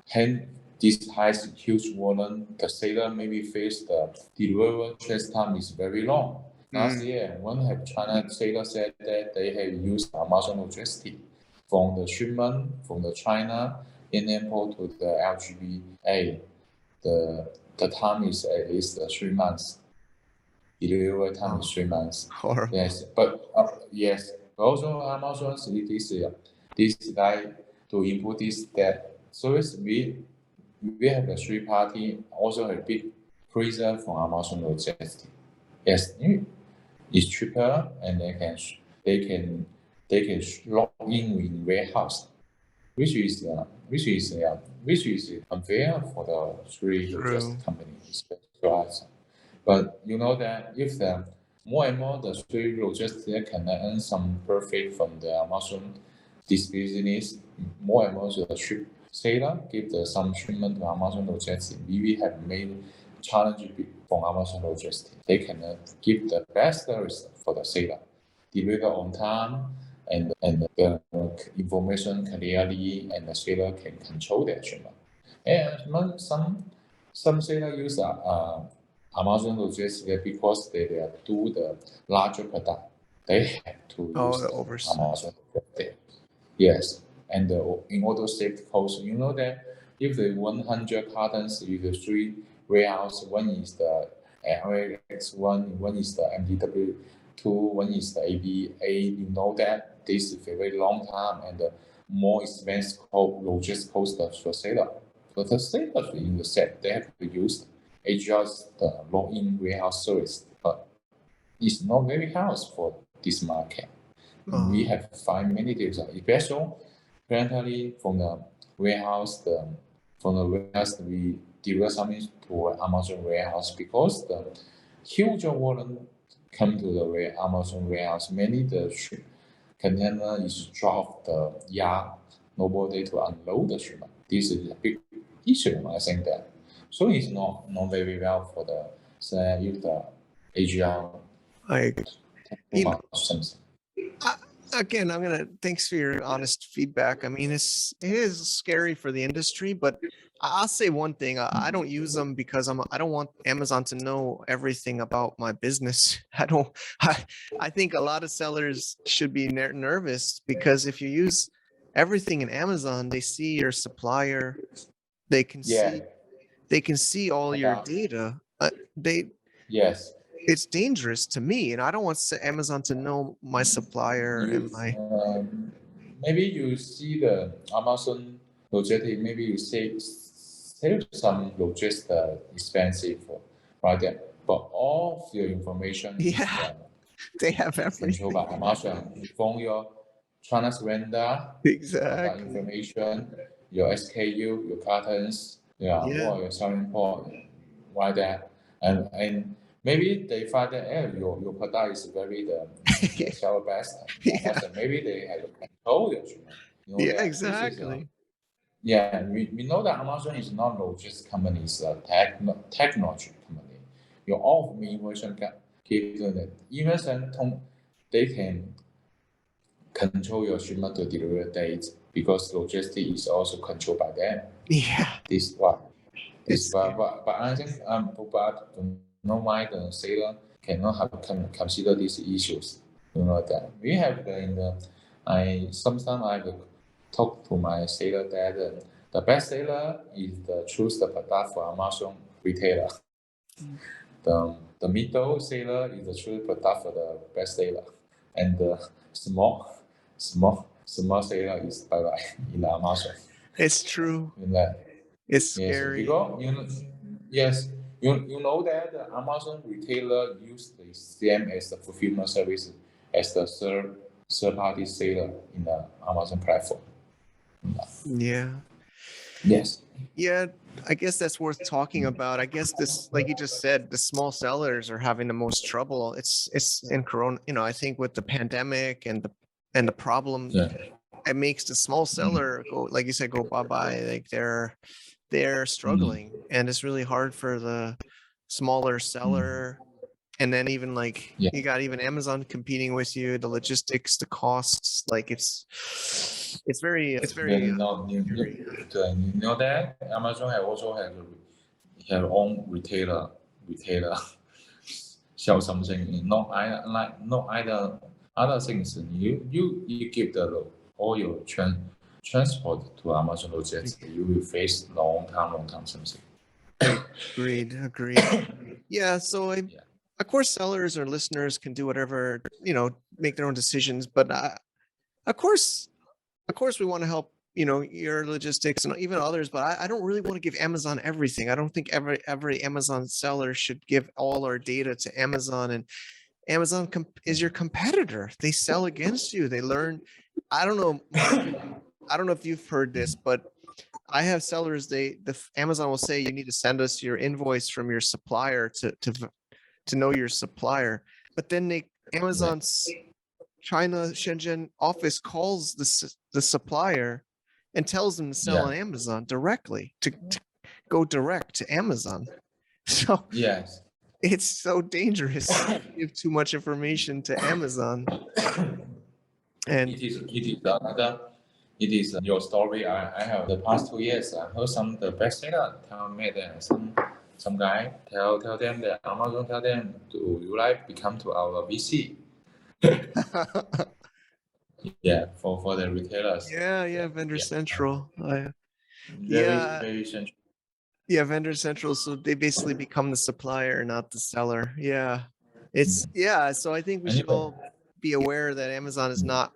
hand this high huge volume. The sailor maybe face the delivery chase time is very long. Last year, one have China sailor said that they have used Amazon logistics from the shipment from the China in import to the LGBA. The time is at least 3 months. Delivery time is 3 months. Horrible. Yes, but yes, also Amazon this like to improve this that service we have a 3 party also a big freezer from Amazon logistics. Yes, it's cheaper and they can log in warehouse, which is unfair for the three logistics companies, especially to us. But you know that if the more and more the three logistics can earn some profit from the Amazon this business, more and more the ship seller give the some shipment to Amazon logistics. We have made challenge from Amazon logistics. They can give the best service for the seller, deliver on time, and the information clearly, and the seller can control their shipment. And some seller use Amazon logistics because they do the larger product. They have to use overseas. Amazon logistics. Yes, and in order to save the cost, you know that if the 100 cartons, if the three warehouse, one is the LAX, one is the MDW2, one is the ABA, you know that this is a very long time and more expensive logistics cost for seller. For the seller in the set, they have to use AGR's the login warehouse service, but it's not very house for this market. We have find many deals, especially currently from the warehouse, we deliver something to Amazon warehouse because the huge volume come to the Amazon warehouse. Many the container is dropped the yard, nobody to unload the shipment. This is a big issue, I think that. So it's not very well for the say if the AGR. I too much sense. again, thanks for your honest feedback. I mean, it is scary for the industry, but I'll say one thing. I don't use them because I don't want Amazon to know everything about my business. I think a lot of sellers should be nervous because if you use everything in Amazon, they see your supplier, they can see all your data. Yes. It's dangerous to me, and I don't want Amazon to know my supplier and my. Maybe you see the Amazon logistics. Maybe you save some logistics expensive, right there. But all of your information they have everything controlled by Amazon. From your China's vendor, exactly information, your SKU, your cartons, or your selling point, right there, and maybe they find that your product is very the sell best. Maybe they have control your treatment. Exactly. We know that Amazon is not logistics company, it's a technology company. Your all of the information given that even they can control your shipment to delivery dates because logistics is also controlled by them. This what. But I think but no why the seller cannot have consider these issues. You know that we have sometimes I will talk to my seller that the best seller is choose the product for Amazon retailer. The middle seller is the choose product for the best seller, and the small seller is bye in Amazon. It's true. It's scary. Because you know that the Amazon retailer use the same as the fulfillment service as the third party seller in the Amazon platform. Yes. Yeah, I guess that's worth talking about. I guess this, like you just said, the small sellers are having the most trouble. It's in Corona, I think with the pandemic and the problem, it makes the small seller go, like you said, go bye-bye. Like they're struggling, and it's really hard for the smaller seller. And then even like Yeah. you got even Amazon competing with you, the logistics, the costs, like it's very Then now you know that Amazon also have own retailer sell something. Not either other things. You give all your transport to Amazon Logistics. You will face long time something. agreed. Yeah, so Yeah. of course sellers or listeners can do whatever, make their own decisions, but of course we want to help, your logistics and even others, but I don't really want to give Amazon everything. I don't think every Amazon seller should give all our data to Amazon, and Amazon is your competitor. They sell against you. They learn. I don't know, Mark, I don't know if you've heard this, but I have sellers, Amazon will say you need to send us your invoice from your supplier to know your supplier. But then Amazon's China Shenzhen office calls the supplier and tells them to sell on Amazon directly, to go direct to Amazon. So Yes. it's so dangerous to give too much information to Amazon. And It is your story. I have the past 2 years. I heard the bestseller tell me that some guy tell them that Amazon tell them, do you like become to our VC? Yeah, for the retailers. yeah, Vendor Central. Very central. Yeah, Vendor Central. So they basically become the supplier, not the seller. Yeah. So I think we should all be aware that Amazon is not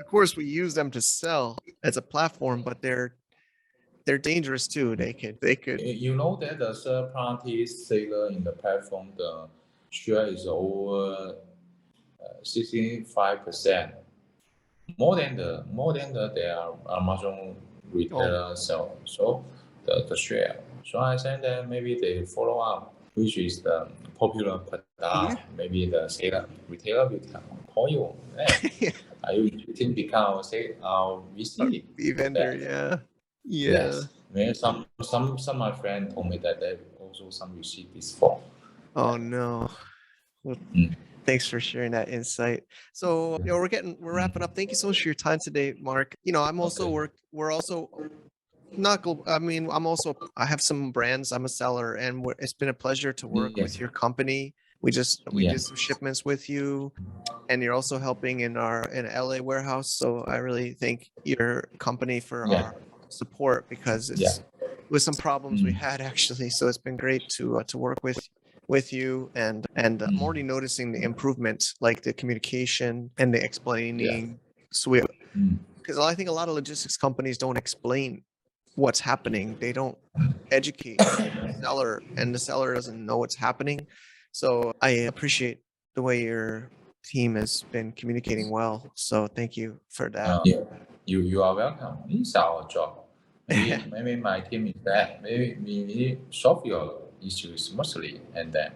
of course we use them to sell as a platform, but they're dangerous too. They could. You know that the third party seller in the platform, the share is over 65%. More than their Amazon retailer sell. So the share. So I think that maybe they follow up, which is the popular product. Maybe the retailer will call you. Hey, are you interested become our VC? Be vendor, yeah. Yes. Maybe some my friend told me that they also some received this form. Oh no. Well, thanks for sharing that insight. So we're wrapping up. Thank you so much for your time today, Mark. I'm also we're also not I have some brands. I'm a seller, and it's been a pleasure to work with your company. We did some shipments with you, and you're also helping in LA warehouse. So I really thank your company for our support, because it's with some problems we had actually. So it's been great to work with you, and I'm already noticing the improvement, like the communication and the explaining. So because I think a lot of logistics companies don't explain what's happening. They don't educate the seller, and the seller doesn't know what's happening. So I appreciate the way your team has been communicating well. So thank you for that. You are welcome. It's our job. Maybe my team is bad. Maybe we solve your issues smoothly, and then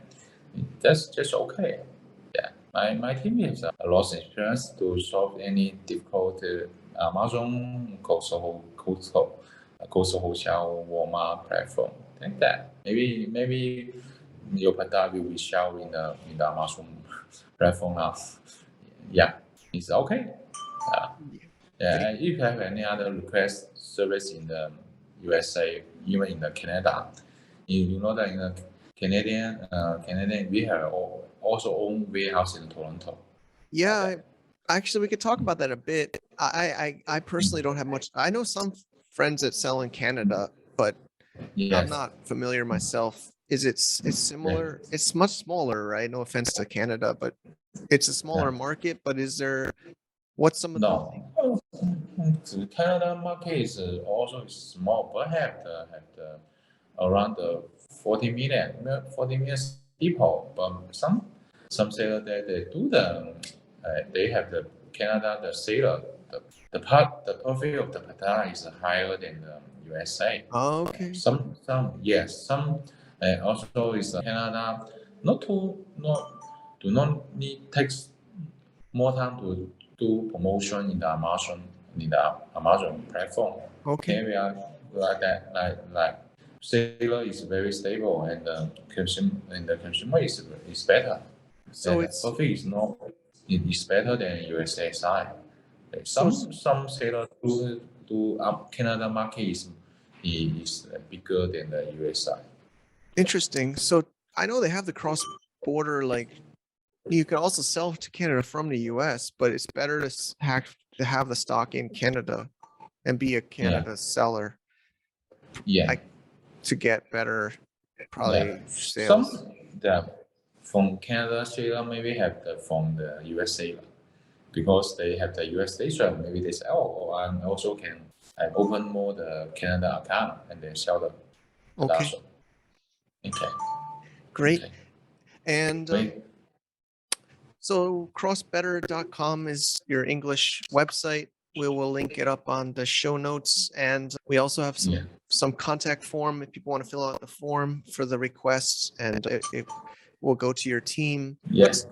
that's just okay. Yeah, my team has a lot of experience to solve any difficult Amazon Coastal Wholesale Walmart platform. Like that. Maybe your product will be shown in the Amazon platform now. Yeah, it's okay. If you have any other request service in the USA, even in the Canada, you know that in the Canadian we have also own warehouse in Toronto. Yeah, actually, we could talk about that a bit. I personally don't have much. I know some friends that sell in Canada, but I'm not familiar myself. It's similar? It's much smaller, right? No offense to Canada, but it's a smaller market. But what's some of the Canada market is also small, but have the around 40 million people. But some seller they do they have the Canada the seller the profit of the product is higher than the USA. Oh, okay. Some also is Canada do not need takes more time to do promotion in the Amazon platform. Okay. like that, like seller is very stable and the consumer is better. So And it's profit is not it is better than USA side. Like so some seller do up Canada market is bigger than the US side. interesting. So I know they have the cross border, like you can also sell to Canada from the US, but it's better to have the stock in Canada and be a Canada seller Yeah. to get better probably Yeah. sales. Some the from Canada seller maybe have the from the US seller because they have the US station. Maybe they say, oh, I also can open more the Canada account and then sell the Okay, last one. Okay. great. Okay. And Great. so crossbetter.com is your English website. We will link it up on the show notes, and we also have Yeah. some contact form if people want to fill out the form for the requests, and it will go to your team. Yes.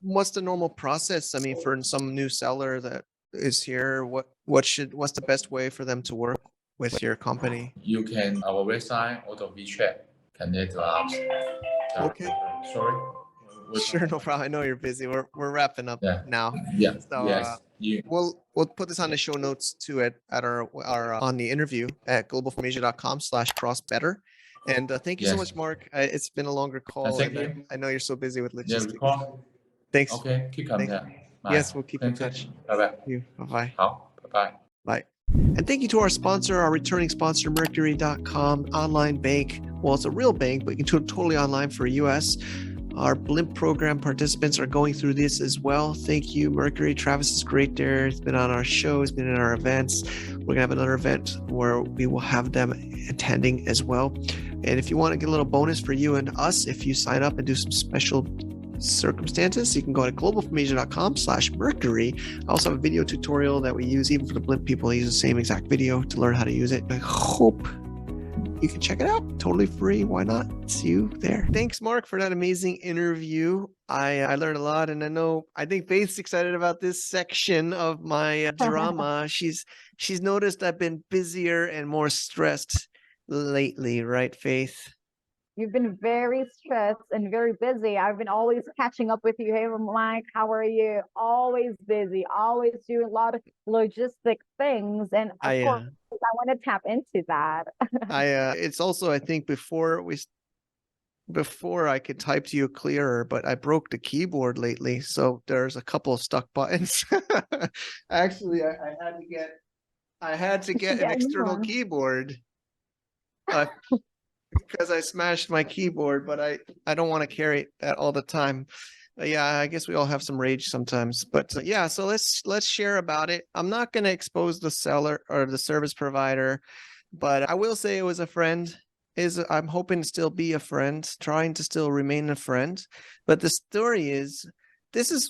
What's the normal process? I mean, for some new seller that is here, what's the best way for them to work with your company? You can our website or the WeChat connect to us. Okay. Sorry. Sure, no problem. I know you're busy. We're wrapping up Yeah. now. Yeah. So Yes. You. we'll put this on the show notes too at our on the interview at globalfromasia.com/crossbetter. And thank you so Yes. much, Mark. It's been a longer call, Thank and you. I know you're so busy with Yeah. logistics. Record. Thanks. Okay. Keep Thanks. contact. Yes, we'll keep in touch. 拜拜。 You. Bye-bye. 好，拜拜。 Bye. And thank you to our sponsor, our returning sponsor, Mercury.com, online bank. Well, it's a real bank, but you can do it totally online for US. Our Blimp program participants are going through this as well. Thank you, Mercury. Travis is great there. He's been on our show, he's been in our events. We're gonna have another event where we will have them attending as well. And if you want to get a little bonus for you and us, if you sign up and do some special circumstances, you can go to globalfromasia.com/mercury. I also have a video tutorial that we use even for the Blimp people. I use the same exact video to learn how to use it. I hope you can check it out. Totally free. Why not? See you there. Thanks, Mark, for that amazing interview. I learned a lot, and I think Faith's excited about this section of my drama. She's noticed I've been busier and more stressed lately, right, Faith? You've been very stressed and very busy. I've been always catching up with you. Hey, Mike, how are you? Always busy, always doing a lot of logistic things. And of course, I want to tap into that. It's also, I think before I could type to you clearer, but I broke the keyboard lately. So there's a couple of stuck buttons. Actually, I had to get an external keyboard. Because I smashed my keyboard, but I don't want to carry that all the time. Yeah, I guess we all have some rage sometimes. But yeah, so let's share about it. I'm not going to expose the seller or the service provider, but I will say it was a friend. I'm hoping to still be a friend, trying to still remain a friend. But the story is,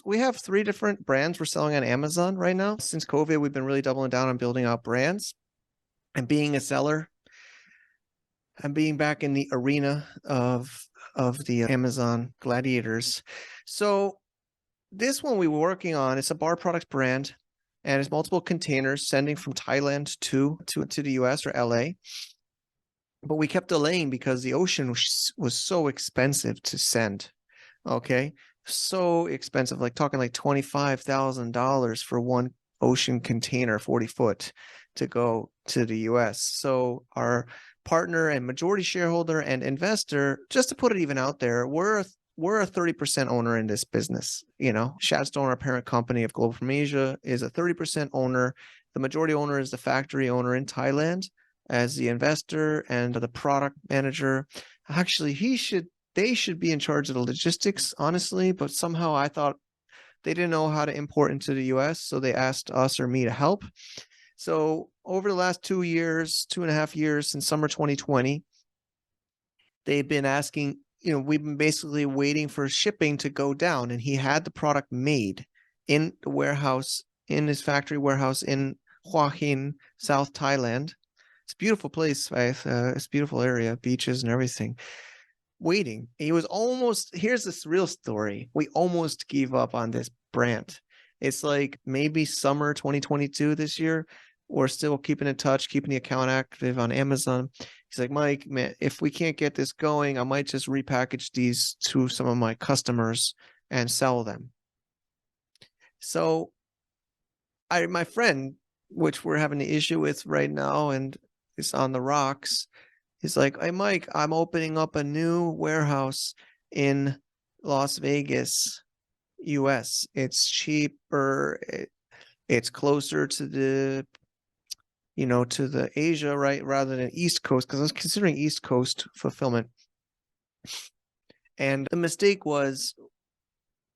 we have 3 different brands we're selling on Amazon right now. Since COVID, we've been really doubling down on building out brands and being a seller. I'm being back in the arena of the Amazon gladiators. So this one we were working on, it's a bar products brand, and it's multiple containers sending from Thailand to the US or LA. But we kept delaying because the ocean was so expensive to send. Okay. So expensive, like talking like $25,000 for one ocean container, 40 foot, to go to the US. So our partner and majority shareholder and investor, just to put it even out there, we're a 30% owner in this business. Shadstone, our parent company of Global from Asia, is a 30% owner. The majority owner is the factory owner in Thailand as the investor and the product manager. Actually, they should be in charge of the logistics, honestly, but somehow I thought they didn't know how to import into the US, so they asked us or me to help. So over the last 2.5 years since summer 2020, they've been asking, we've been basically waiting for shipping to go down, and he had the product made in the warehouse, in his factory warehouse in Hua Hin, South Thailand. It's a beautiful place, it's a beautiful area, beaches and everything. Waiting. Here's this real story. We almost gave up on this brand. It's like maybe summer 2022 this year. we're still keeping in touch, keeping the account active on Amazon. He's like, Mike, man, if we can't get this going, I might just repackage these to some of my customers and sell them. So my friend, which we're having an issue with right now and is on the rocks, he's like, hey, Mike, I'm opening up a new warehouse in Las Vegas, US. It's cheaper. It's closer to the, to the Asia, right? Rather than East Coast, because I was considering East Coast fulfillment. And the mistake was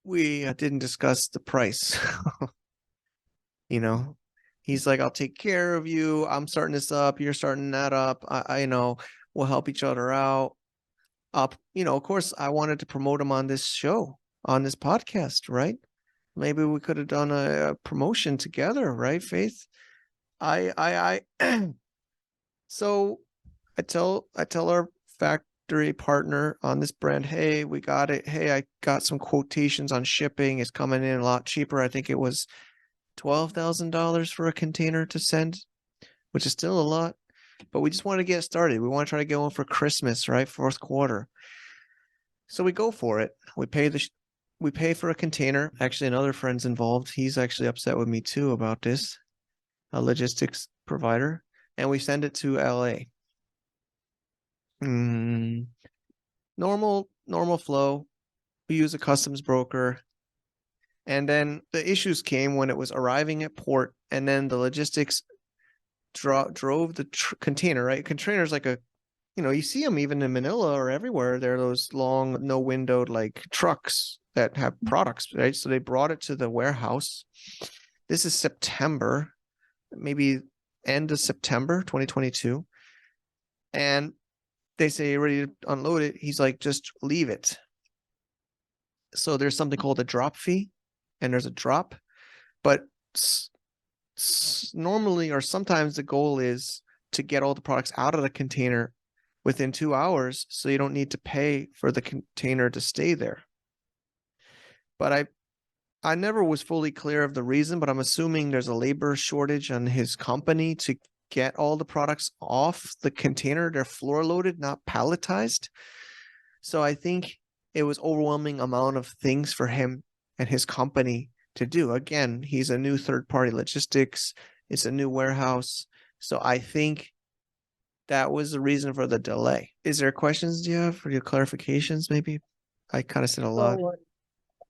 we didn't discuss the price. He's like, I'll take care of you. I'm starting this up. You're starting that up. I know we'll help each other out. Of course, I wanted to promote him on this show, on this podcast, right? Maybe we could have done a promotion together, right, Faith? So I tell our factory partner on this brand, hey, we got it. Hey, I got some quotations on shipping. It's coming in a lot cheaper. I think it was $12,000 for a container to send, which is still a lot, but we just want to get started. We want to try to get one for Christmas, right? Fourth quarter. So we go for it. We pay for a container. Actually, another friend's involved. He's actually upset with me too about this, a logistics provider, and we send it to LA. Normal flow. We use a customs broker. And then the issues came when it was arriving at port, and then the logistics drove the container, right? Containers like you see them even in Manila or everywhere. They're those long, no windowed like trucks that have products, right? So they brought it to the warehouse. This is September, maybe end of September 2022. And they say, you're ready to unload it. He's like, just leave it. So there's something called a drop fee. And there's a drop, but normally or sometimes the goal is to get all the products out of the container within 2 hours, so you don't need to pay for the container to stay there. But I never was fully clear of the reason, but I'm assuming there's a labor shortage on his company to get all the products off the container. They're floor loaded, not palletized. So I think it was overwhelming amount of things for him and his company to do. Again, he's a new third-party logistics. It's a new warehouse. So I think that was the reason for the delay. Is there questions you have for your clarifications, maybe? I kind of said a lot. Oh,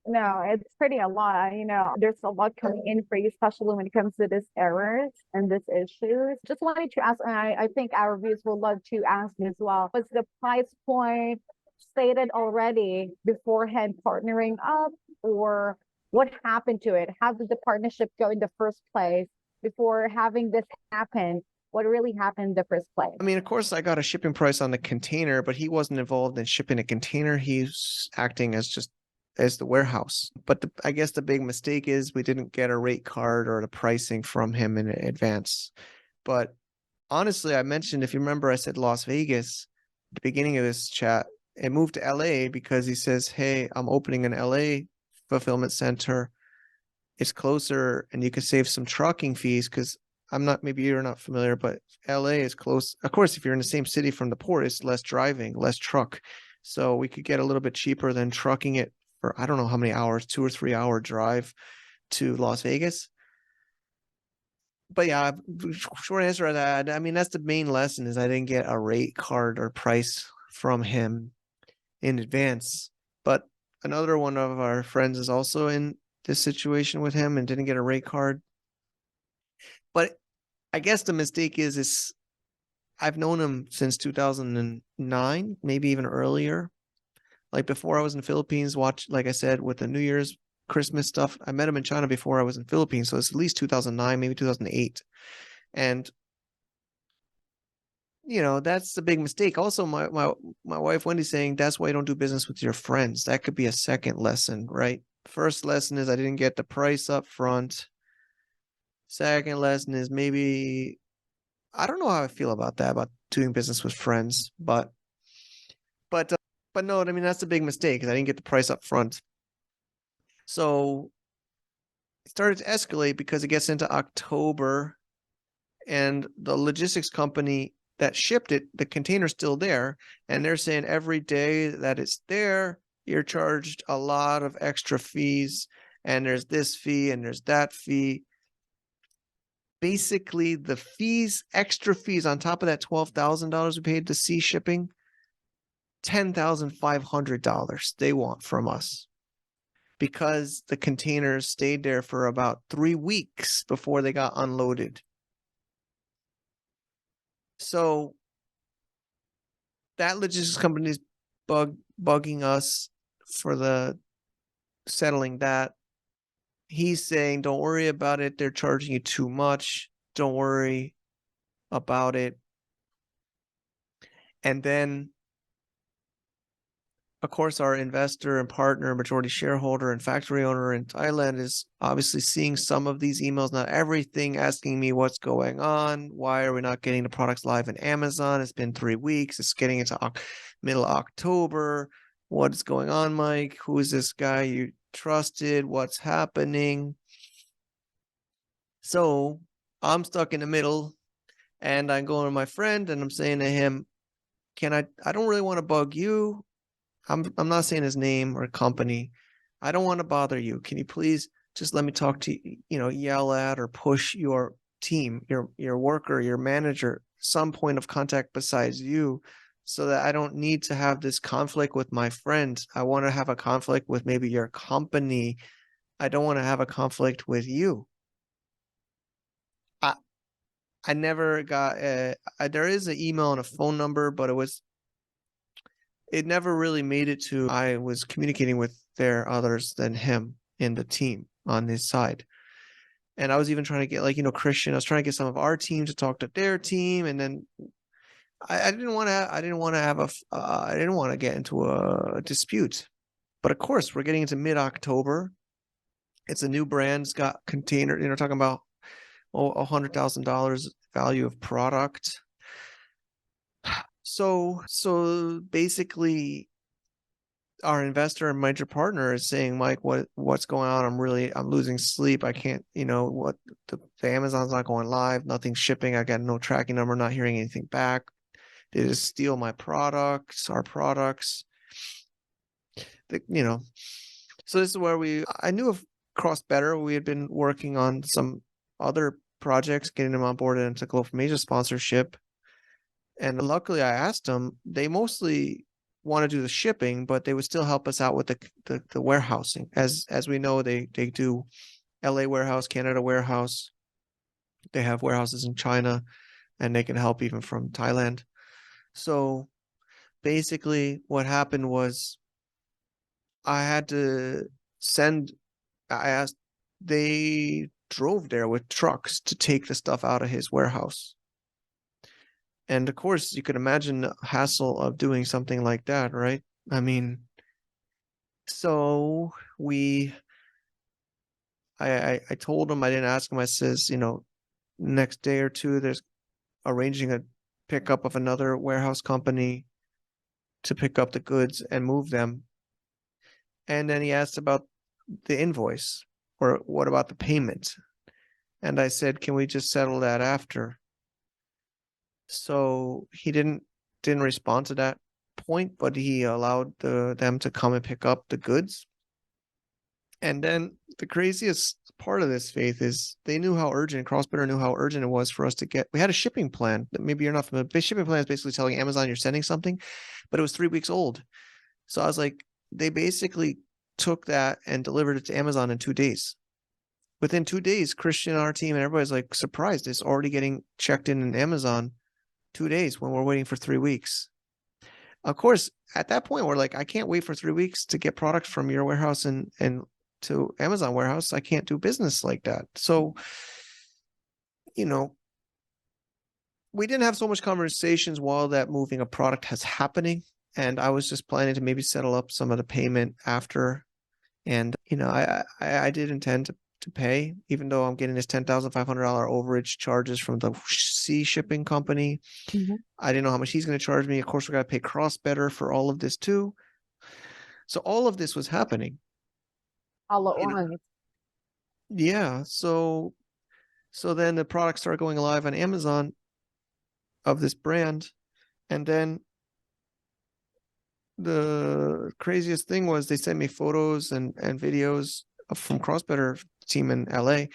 no, it's pretty a lot. There's a lot coming in for you, especially when it comes to these errors and these issues. Just wanted to ask, and I think our viewers would love to ask as well, what's the price point stated already beforehand partnering up, or what happened to it? How did the partnership go in the first place before having this happen? What really happened in the first place? I mean, of course, I got a shipping price on the container, but he wasn't involved in shipping a container. He's acting as the warehouse. But I guess the big mistake is we didn't get a rate card or the pricing from him in advance. But honestly, I mentioned, if you remember, I said Las Vegas at the beginning of this chat. It moved to LA because he says, hey, I'm opening an LA fulfillment center. It's closer and you could save some trucking fees, because maybe you're not familiar, but LA is close. Of course, if you're in the same city from the port, it's less driving, less truck. So we could get a little bit cheaper than trucking it for, I don't know how many hours, 2 or 3 hour drive to Las Vegas. But yeah, short answer to that, I mean, that's the main lesson, is I didn't get a rate card or price from him in advance. But another one of our friends is also in this situation with him and didn't get a rate card. But I guess the mistake is I've known him since 2009, maybe even earlier. Like before I was in the Philippines, like I said, with the New Year's, Christmas stuff. I met him in China before I was in the Philippines. So it's at least 2009, maybe 2008. And that's the big mistake. Also, my wife Wendy's saying that's why you don't do business with your friends. That could be a second lesson, right? First lesson is I didn't get the price up front. Second lesson is maybe, I don't know how I feel about that, about doing business with friends, but no, I mean, that's the big mistake, because I didn't get the price up front. So it started to escalate because it gets into October and the logistics company that shipped it, the container's still there, and they're saying every day that it's there, you're charged a lot of extra fees, and there's this fee and there's that fee. Basically, the fees, extra fees on top of that $12,000 we paid to sea shipping, $10,500 they want from us, because the containers stayed there for about 3 weeks before they got unloaded. So that logistics company is bugging us for the settling that. He's saying, don't worry about it. They're charging you too much. Don't worry about it. And then, of course, our investor and partner, majority shareholder and factory owner in Thailand is obviously seeing some of these emails, not everything, asking me what's going on. Why are we not getting the products live in Amazon? It's been 3 weeks. It's getting into middle of October. What's going on, Mike? Who is this guy you trusted? What's happening? So I'm stuck in the middle, and I'm going to my friend and I'm saying to him, I don't really want to bug you. I'm not saying his name or company. I don't want to bother you. Can you please just let me talk to you, yell at or push your team, your worker, your manager, some point of contact besides you, so that I don't need to have this conflict with my friend. I want to have a conflict with maybe your company. I don't want to have a conflict with you. I never got there is an email and a phone number, but it never really made it to, I was communicating with their others than him in the team on his side. And I was even trying to get Christian, I was trying to get some of our team to talk to their team. And then I didn't want to get into a dispute. But of course, we're getting into mid-October. It's a new brand. It's got container, talking about $100,000 value of product. So basically, our investor and major partner is saying, Mike, what's going on? I'm losing sleep. I can't, what the Amazon's not going live, nothing's shipping. I got no tracking number, not hearing anything back. They just steal my products, our products. So this is where I knew of CrossBetter. We had been working on some other projects, getting them on board into Global from Asia sponsorship. And luckily I asked them, they mostly want to do the shipping, but they would still help us out with the warehousing. As we know, they do LA warehouse, Canada warehouse. They have warehouses in China, and they can help even from Thailand. So basically what happened was they drove there with trucks to take the stuff out of his warehouse. And of course, you could imagine the hassle of doing something like that, right? I mean, so I told him, I didn't ask him, I says, next day or two, there's arranging a pickup of another warehouse company to pick up the goods and move them. And then he asked about the invoice, or what about the payment? And I said, can we just settle that after? So he didn't respond to that point, but he allowed them to come and pick up the goods. And then the craziest part of this, Faith, is they knew how urgent, CrossBetter knew how urgent it was for us to get. We had a shipping plan that maybe you're not familiar. The shipping plan is basically telling Amazon you're sending something, but it was 3 weeks old. So I was like, they basically took that and delivered it to Amazon in 2 days. Within 2 days, Christian and our team and everybody's like surprised. It's already getting checked in Amazon 2 days when we're waiting for 3 weeks. Of course, at that point, we're like, I can't wait for 3 weeks to get products from your warehouse and to Amazon warehouse. I can't do business like that. So, we didn't have so much conversations while that moving a product has happening. And I was just planning to maybe settle up some of the payment after. And, I did intend to pay, even though I'm getting this $10,500 overage charges from the sea shipping company. Mhm. I didn't know how much he's going to charge me. Of course, we got to pay CrossBetter for all of this too. So all of this was happening. All at once. Yeah. So So then the products started going live on Amazon of this brand. And then the craziest thing was they sent me photos and videos from CrossBetter team in LA.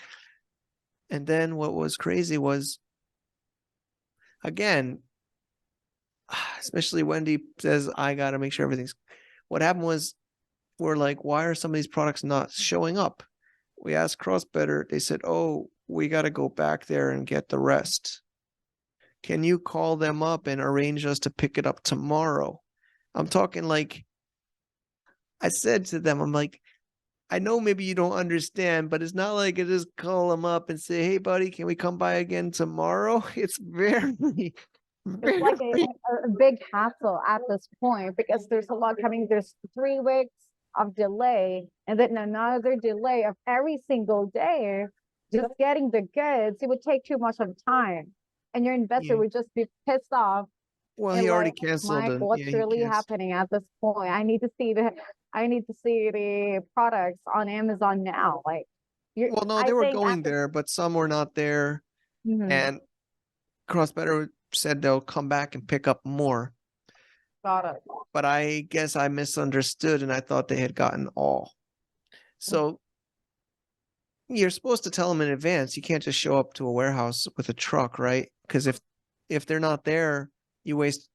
And then what was crazy was, again, especially Wendy says, I got to make sure everything's. What happened was, we're like, why are some of these products not showing up? We asked CrossBetter. They said, oh, we got to go back there and get the rest. Can you call them up and arrange us to pick it up tomorrow? I'm talking like, I said to them, I'm like, I know maybe you don't understand, but it's not like I just call them up and say, hey, buddy, can we come by again tomorrow? It's very, It's like a big hassle at this point because there's a lot coming. There's 3 weeks of delay and then another delay of every single day. Just getting the goods, it would take too much of time. And your investor Yeah. would just be pissed off. well, And he already like, canceled. Mike, what's he really canceled. happening at this point? I need to see the products on Amazon now. Like, Well, no, I they were think going at the- there, but some were not there. Mhm, And CrossBetter said they'll come back and pick up more. got it. But I guess I misunderstood and I thought they had gotten all. So you're supposed to tell them in advance. You can't just show up to a warehouse with a truck, right? Because if they're not there, you waste,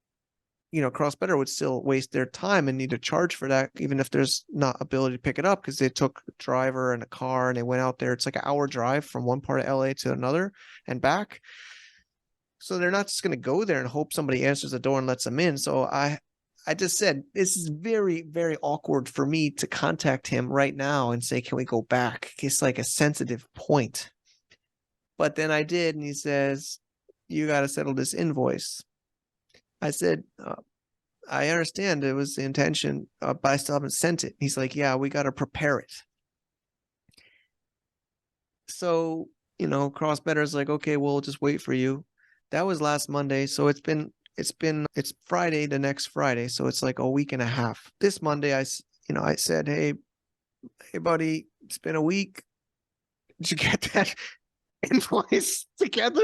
CrossBetter would still waste their time and need to charge for that, even if there's not ability to pick it up because they took a driver and a car and they went out there. It's like an hour drive from one part of LA to another and back. So they're not just going to go there and hope somebody answers the door and lets them in. So I just said, this is very, very awkward for me to contact him right now and say, can we go back? It's like a sensitive point. But then I did, and he says, you got to settle this invoice. I said, I understand it was the intention, but I still haven't sent it. He's like, yeah, we got to prepare it. So, CrossBetter is like, okay, we'll just wait for you. That was last Monday. So it's Friday, the next Friday. So it's like a week and a half. This Monday, I said, hey, buddy, it's been a week. Did you get that invoice together,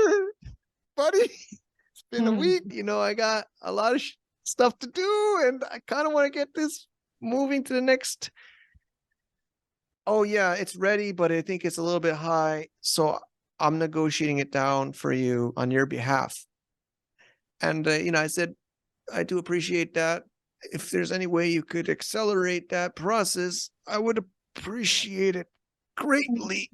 buddy? It's been a week. I got a lot of stuff to do and I kind of want to get this moving to the next. Oh yeah, it's ready, but I think it's a little bit high. So I'm negotiating it down for you on your behalf. And, I said, I do appreciate that. If there's any way you could accelerate that process, I would appreciate it greatly,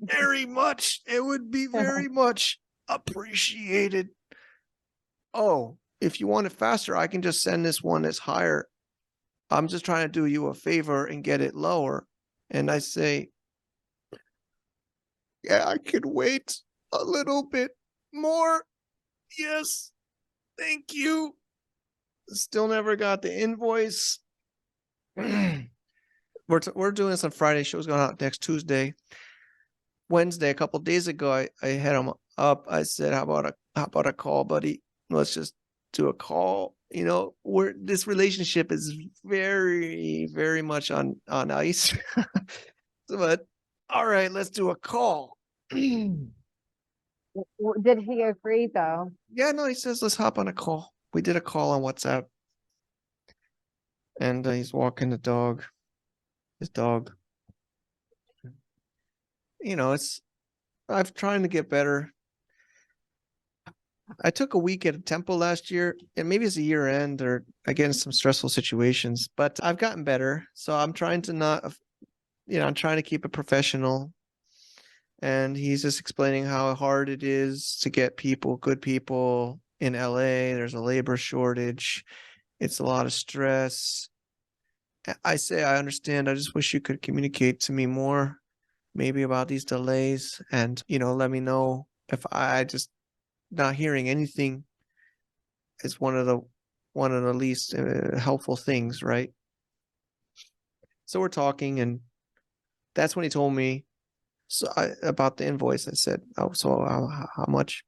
very much. It would be very much appreciated. Oh, if you want it faster, I can just send this one that's higher. I'm just trying to do you a favor and get it lower. And I say, yeah, I could wait a little bit more. Yes. Thank you. Still never got the invoice. We're doing this on Friday. Show's going out next Tuesday. Wednesday, a couple days ago, I had him up. I said, how about a call, buddy? Let's just do a call. This relationship is very, very much on ice. But all right, let's do a call. Did he agree though? Yeah, no, he says, let's hop on a call. We did a call on WhatsApp. And he's walking his dog. I'm trying to get better. I took a week at a temple last year, and maybe it's a year end or again, some stressful situations, but I've gotten better. So I'm trying to not, I'm trying to keep it professional. And he's just explaining how hard it is to get good people in LA. There's a labor shortage. It's a lot of stress. I say, I understand. I just wish you could communicate to me more, maybe about these delays and, let me know if I just not hearing anything is one of the least helpful things. Right. So we're talking and that's when he told me about the invoice. I said, oh, so how much?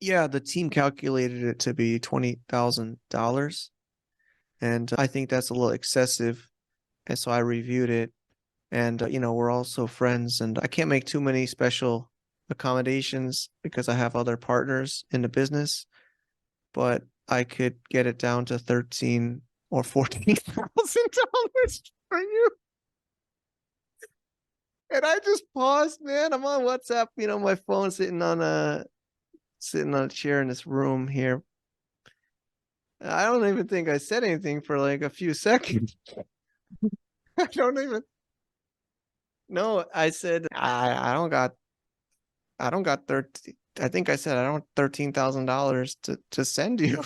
Yeah, the team calculated it to be $20,000. And I think that's a little excessive. And so I reviewed it. And, we're also friends. And I can't make too many special accommodations because I have other partners in the business, but I could get it down to $13,000 or $14,000 for you. And I just paused, man. I'm on WhatsApp, my phone sitting on a chair in this room here. I don't even think I said anything for like a few seconds. I don't even. No, I said I don't got 13. I think I said I don't $13,000 to send you.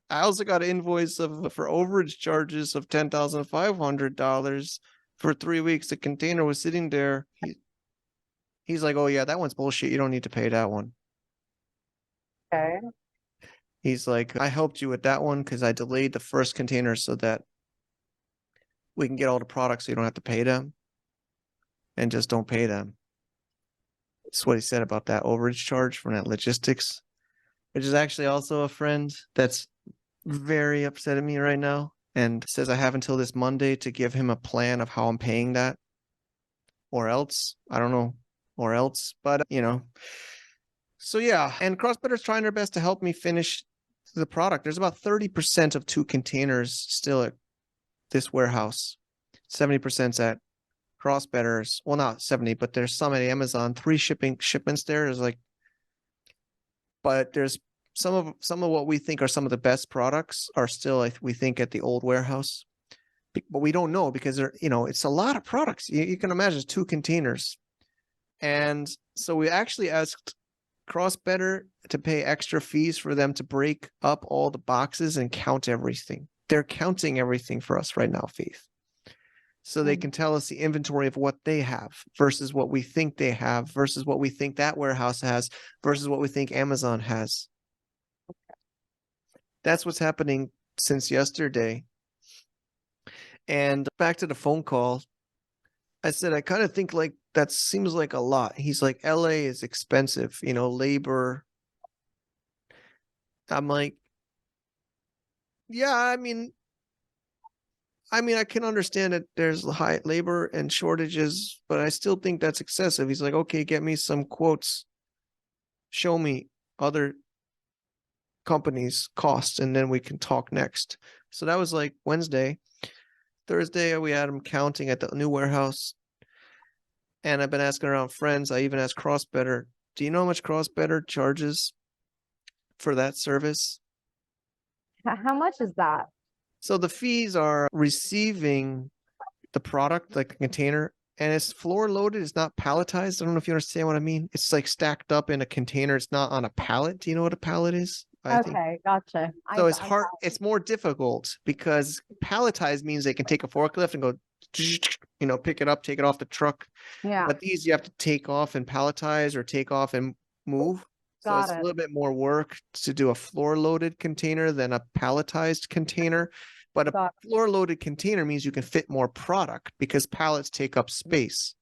I also got an invoice for overage charges of $10,500 for 3 weeks. The container was sitting there. He's like, "Oh yeah, that one's bullshit. You don't need to pay that one." Okay. He's like, "I helped you with that one because I delayed the first container so that we can get all the products so you don't have to pay them, and just don't pay them." That's what he said about that overage charge from that logistics, which is actually also a friend that's very upset at me right now and says I have until this Monday to give him a plan of how I'm paying that, or else, I don't know, or else, but so yeah. And Crossbetter's trying their best to help me finish the product. There's about 30% of 2 containers still at this warehouse. 70%'s at Crossbetter's. Well, not 70, but there's some at Amazon. 3 shipments there. There's like, but there's some of what we think are some of the best products are still, we think, at the old warehouse. But we don't know because it's a lot of products. You can imagine 2 containers. And so we actually asked Crossbetter to pay extra fees for them to break up all the boxes and count everything. They're counting everything for us right now, Faith. So they can tell us the inventory of what they have versus what we think they have versus what we think that warehouse has versus what we think Amazon has. That's what's happening since yesterday. And back to the phone call, I said, I kind of think like that seems like a lot. He's like, LA is expensive, labor. I'm like, yeah, I mean, I can understand that there's high labor and shortages, but I still think that's excessive. He's like, okay, get me some quotes. Show me other companies' costs, and then we can talk next. So that was like Wednesday. Thursday, we had him counting at the new warehouse. And I've been asking around friends. I even asked Crossbetter, do you know how much Crossbetter charges for that service? How much is that? So the fees are receiving the product, like a container, and it's floor loaded. It's not palletized. I don't know if you understand what I mean. It's like stacked up in a container. It's not on a pallet. Do you know what a pallet is? Okay, gotcha. So it's hard. It's more difficult because palletized means they can take a forklift and go, pick it up, take it off the truck. Yeah. But these you have to take off and palletize or take off and move. So it's a little bit more work to do a floor loaded container than a palletized container. But a floor loaded container means you can fit more product because pallets take up space.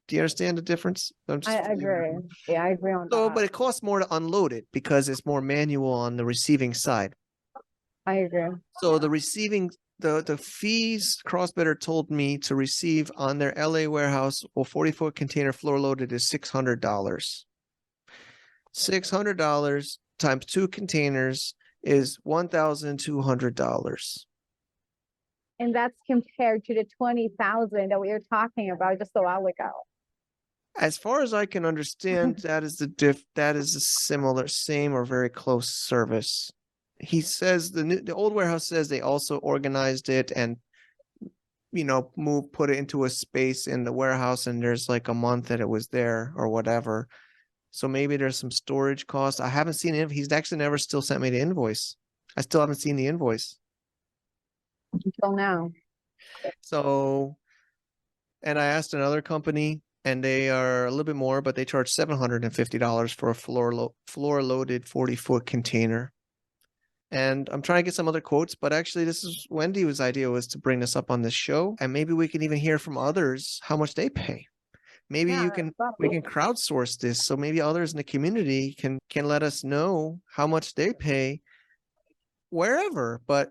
Do you understand the difference? I agree. Yeah, I agree on that. But it costs more to unload it because it's more manual on the receiving side. I agree. So the receiving, the fees Crossbetter told me to receive on their LA warehouse or 40-foot container floor loaded is $600. $600 times 2 containers is $1,200. And that's compared to the 20,000 that we were talking about just a while ago. As far as I can understand, that is a similar, same or very close service. He says the old warehouse says they also organized it and put it into a space in the warehouse, and there's like a month that it was there or whatever. So maybe there's some storage costs. I haven't seen it. He's actually never still sent me the invoice. I still haven't seen the invoice until now. So, and I asked another company, and they are a little bit more, but they charge $750 for a floor loaded 40-foot container. And I'm trying to get some other quotes, but actually this is Wendy's idea, was to bring this up on this show, and maybe we can even hear from others how much they pay. Maybe we can crowdsource this, so maybe others in the community can let us know how much they pay wherever. But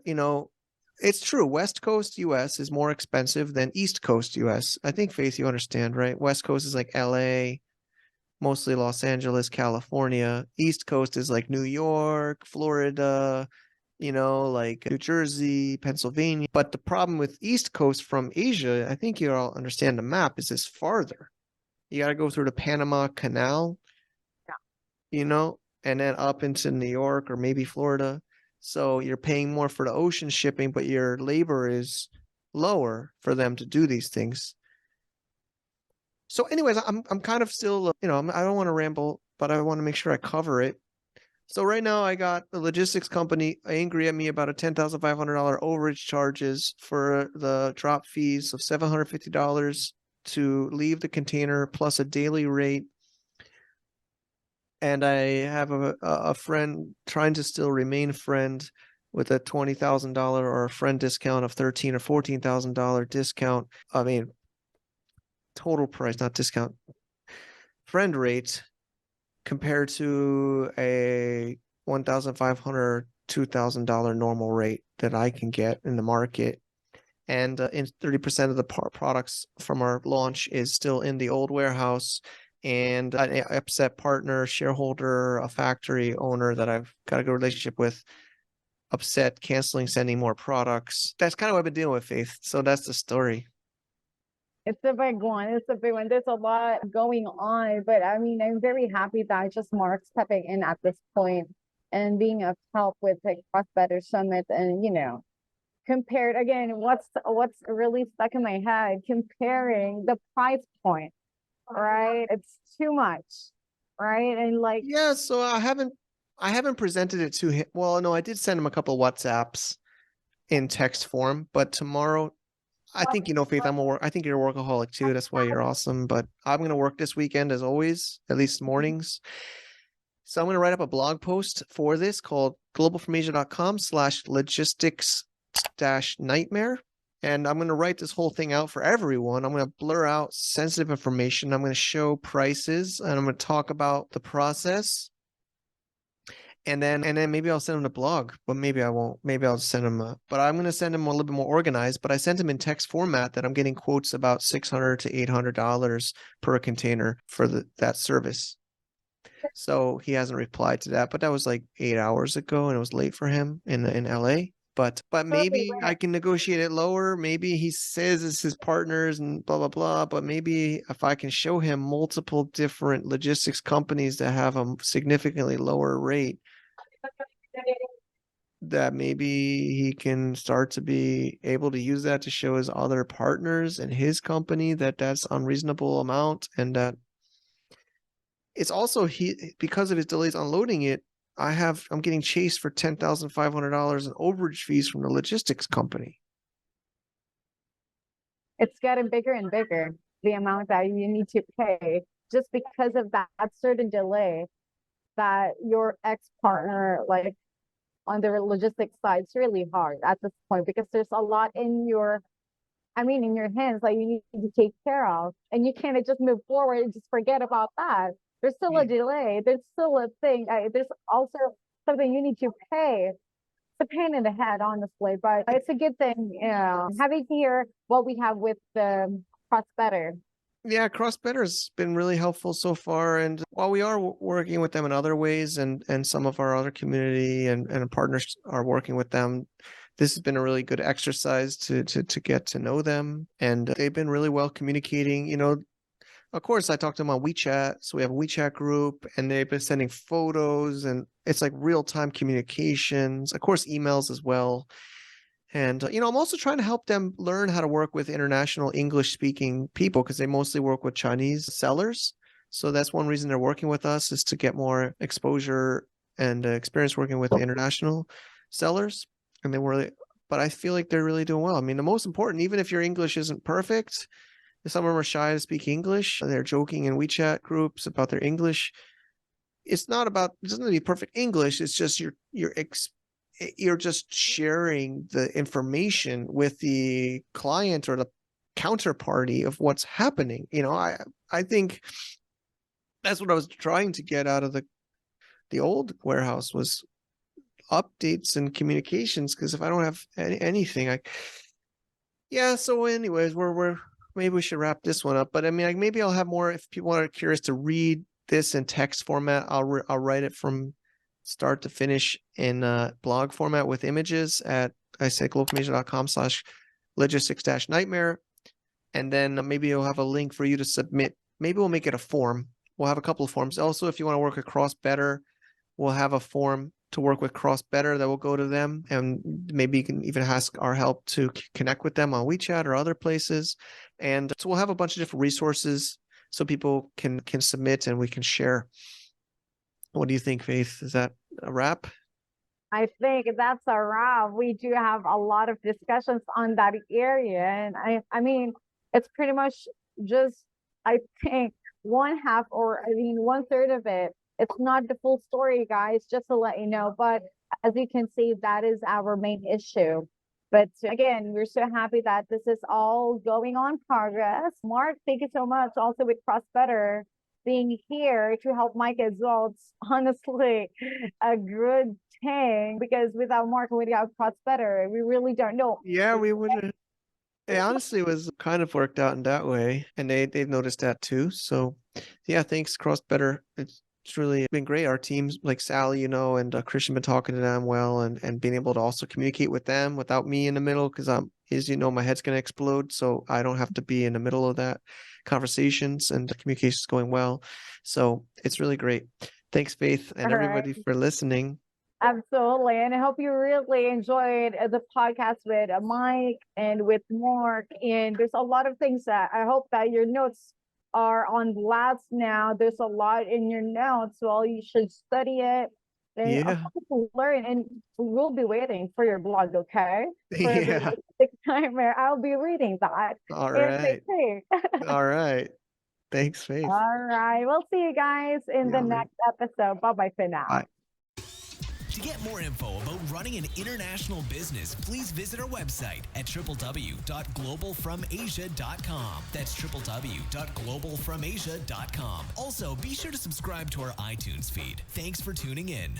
it's true. West Coast US is more expensive than East Coast US. I think, Faith, you understand, right? West Coast is like LA, mostly Los Angeles, California. East Coast is like New York, Florida, like New Jersey, Pennsylvania. But the problem with East Coast from Asia, I think you all understand the map, is it's farther. You got to go through the Panama Canal, and then up into New York or maybe Florida. So you're paying more for the ocean shipping, but your labor is lower for them to do these things. So anyways, I'm kind of still, I don't want to ramble, but I want to make sure I cover it. So right now I got the logistics company angry at me about a $10,500 overage charges for the drop fees of $750 to leave the container plus a daily rate. And I have a friend trying to still remain friend with a $20,000 or a friend discount of $13,000 or $14,000 discount. I mean, total price, not discount, friend rate compared to a $1,500, $2,000 normal rate that I can get in the market. And 30% of the products from our launch is still in the old warehouse. And an upset partner, shareholder, a factory owner that I've got a good relationship with, upset, canceling, sending more products. That's kind of what I've been dealing with, Faith. So that's the story. It's a big one. It's a big one. There's a lot going on, but I mean, I'm very happy that just Mark stepping in at this point and being of help with the Cross Better Summit. And compared again, what's really stuck in my head, comparing the price point, right? It's too much, right? And like, yeah, so I haven't presented it to him. Well, no, I did send him a couple of WhatsApps in text form, but tomorrow, I think, Faith, I think you're a workaholic too. That's why you're awesome. But I'm going to work this weekend as always, at least mornings. So I'm going to write up a blog post for this called globalfromasia.com/logistics-nightmare. And I'm going to write this whole thing out for everyone. I'm going to blur out sensitive information. I'm going to show prices and I'm going to talk about the process. And then maybe I'll send him the blog, but maybe I won't. Maybe I'll send him but I'm going to send him a little bit more organized, but I sent him in text format that I'm getting quotes about $600 to $800 per container for that service. So he hasn't replied to that, but that was like 8 hours ago and it was late for him in LA. But maybe I can negotiate it lower. Maybe he says it's his partners and blah, blah, blah. But maybe if I can show him multiple different logistics companies that have a significantly lower rate, that maybe he can start to be able to use that to show his other partners and his company that that's unreasonable amount. And that it's also because of his delays unloading it, I'm getting chased for $10,500 in overage fees from the logistics company. It's getting bigger and bigger, the amount that you need to pay just because of that certain delay that your ex-partner, like on the logistics side, it's really hard at this point because there's a lot in your hands that you need to take care of, and you can't just move forward and just forget about that. There's still a delay. There's still a thing. There's also something you need to pay. It's a pain in the head, honestly, but it's a good thing. Having here what we have with the Cross Better. Yeah, Cross Better has been really helpful so far. And while we are working with them in other ways, and some of our other community and partners are working with them, this has been a really good exercise to get to know them. And they've been really well communicating. Of course, I talked to them on WeChat. So we have a WeChat group and they've been sending photos and it's like real-time communications, of course, emails as well. And, I'm also trying to help them learn how to work with international English-speaking people because they mostly work with Chinese sellers. So that's one reason they're working with us, is to get more exposure and experience working with international sellers. And but I feel like they're really doing well. I mean, the most important, even if your English isn't perfect, some of them are shy to speak English. They're joking in WeChat groups about their English. It doesn't have to be perfect English. It's just you're just sharing the information with the client or the counterparty of what's happening. I think that's what I was trying to get out of the old warehouse was updates and communications. Because if I don't have anything, so anyways, we're maybe we should wrap this one up. But I mean, maybe I'll have more if people are curious to read this in text format. I'll write it from start to finish in blog format with images at globalfromasia.com/logistics-nightmare. And then maybe you'll have a link for you to submit. Maybe we'll make it a form. We'll have a couple of forms. Also, if you want to work with CrossBetter, we'll have a form to work with CrossBetter that will go to them. And maybe you can even ask our help to connect with them on WeChat or other places. And so we'll have a bunch of different resources so people can submit and we can share. What do you think, Faith? Is that a wrap? I think that's a wrap. We do have a lot of discussions on that area. And I mean, it's pretty much just, I think, one third of it. It's not the full story, guys, just to let you know. But as you can see, that is our main issue. But again, we're so happy that this is all going on progress. Mark, thank you so much. Also with CrossBetter being here to help Mike as well. It's honestly a good thing because without Mark and without CrossBetter, we really don't know. Yeah, we would. It honestly was kind of worked out in that way, and they've noticed that too. So, yeah, thanks CrossBetter. It's really been great. Our teams like Sally, and Christian been talking to them well, and being able to also communicate with them without me in the middle, because as you know, my head's gonna explode, so I don't have to be in the middle of that conversations, and the communication's going well. So it's really great. Thanks, Faith, and everybody for listening. Absolutely. And I hope you really enjoyed the podcast with Mike and with Mark. And there's a lot of things that I hope that your notes are on blast now. There's a lot in your notes. Well, you should study it and learn. And we'll be waiting for your blog, okay? For the Nightmare. I'll be reading that. All right. All right. Thanks, Faith. All right. We'll see you guys in the next episode. Bye-bye for now. Bye. To get more info about running an international business, please visit our website at www.globalfromasia.com. That's www.globalfromasia.com. Also, be sure to subscribe to our iTunes feed. Thanks for tuning in.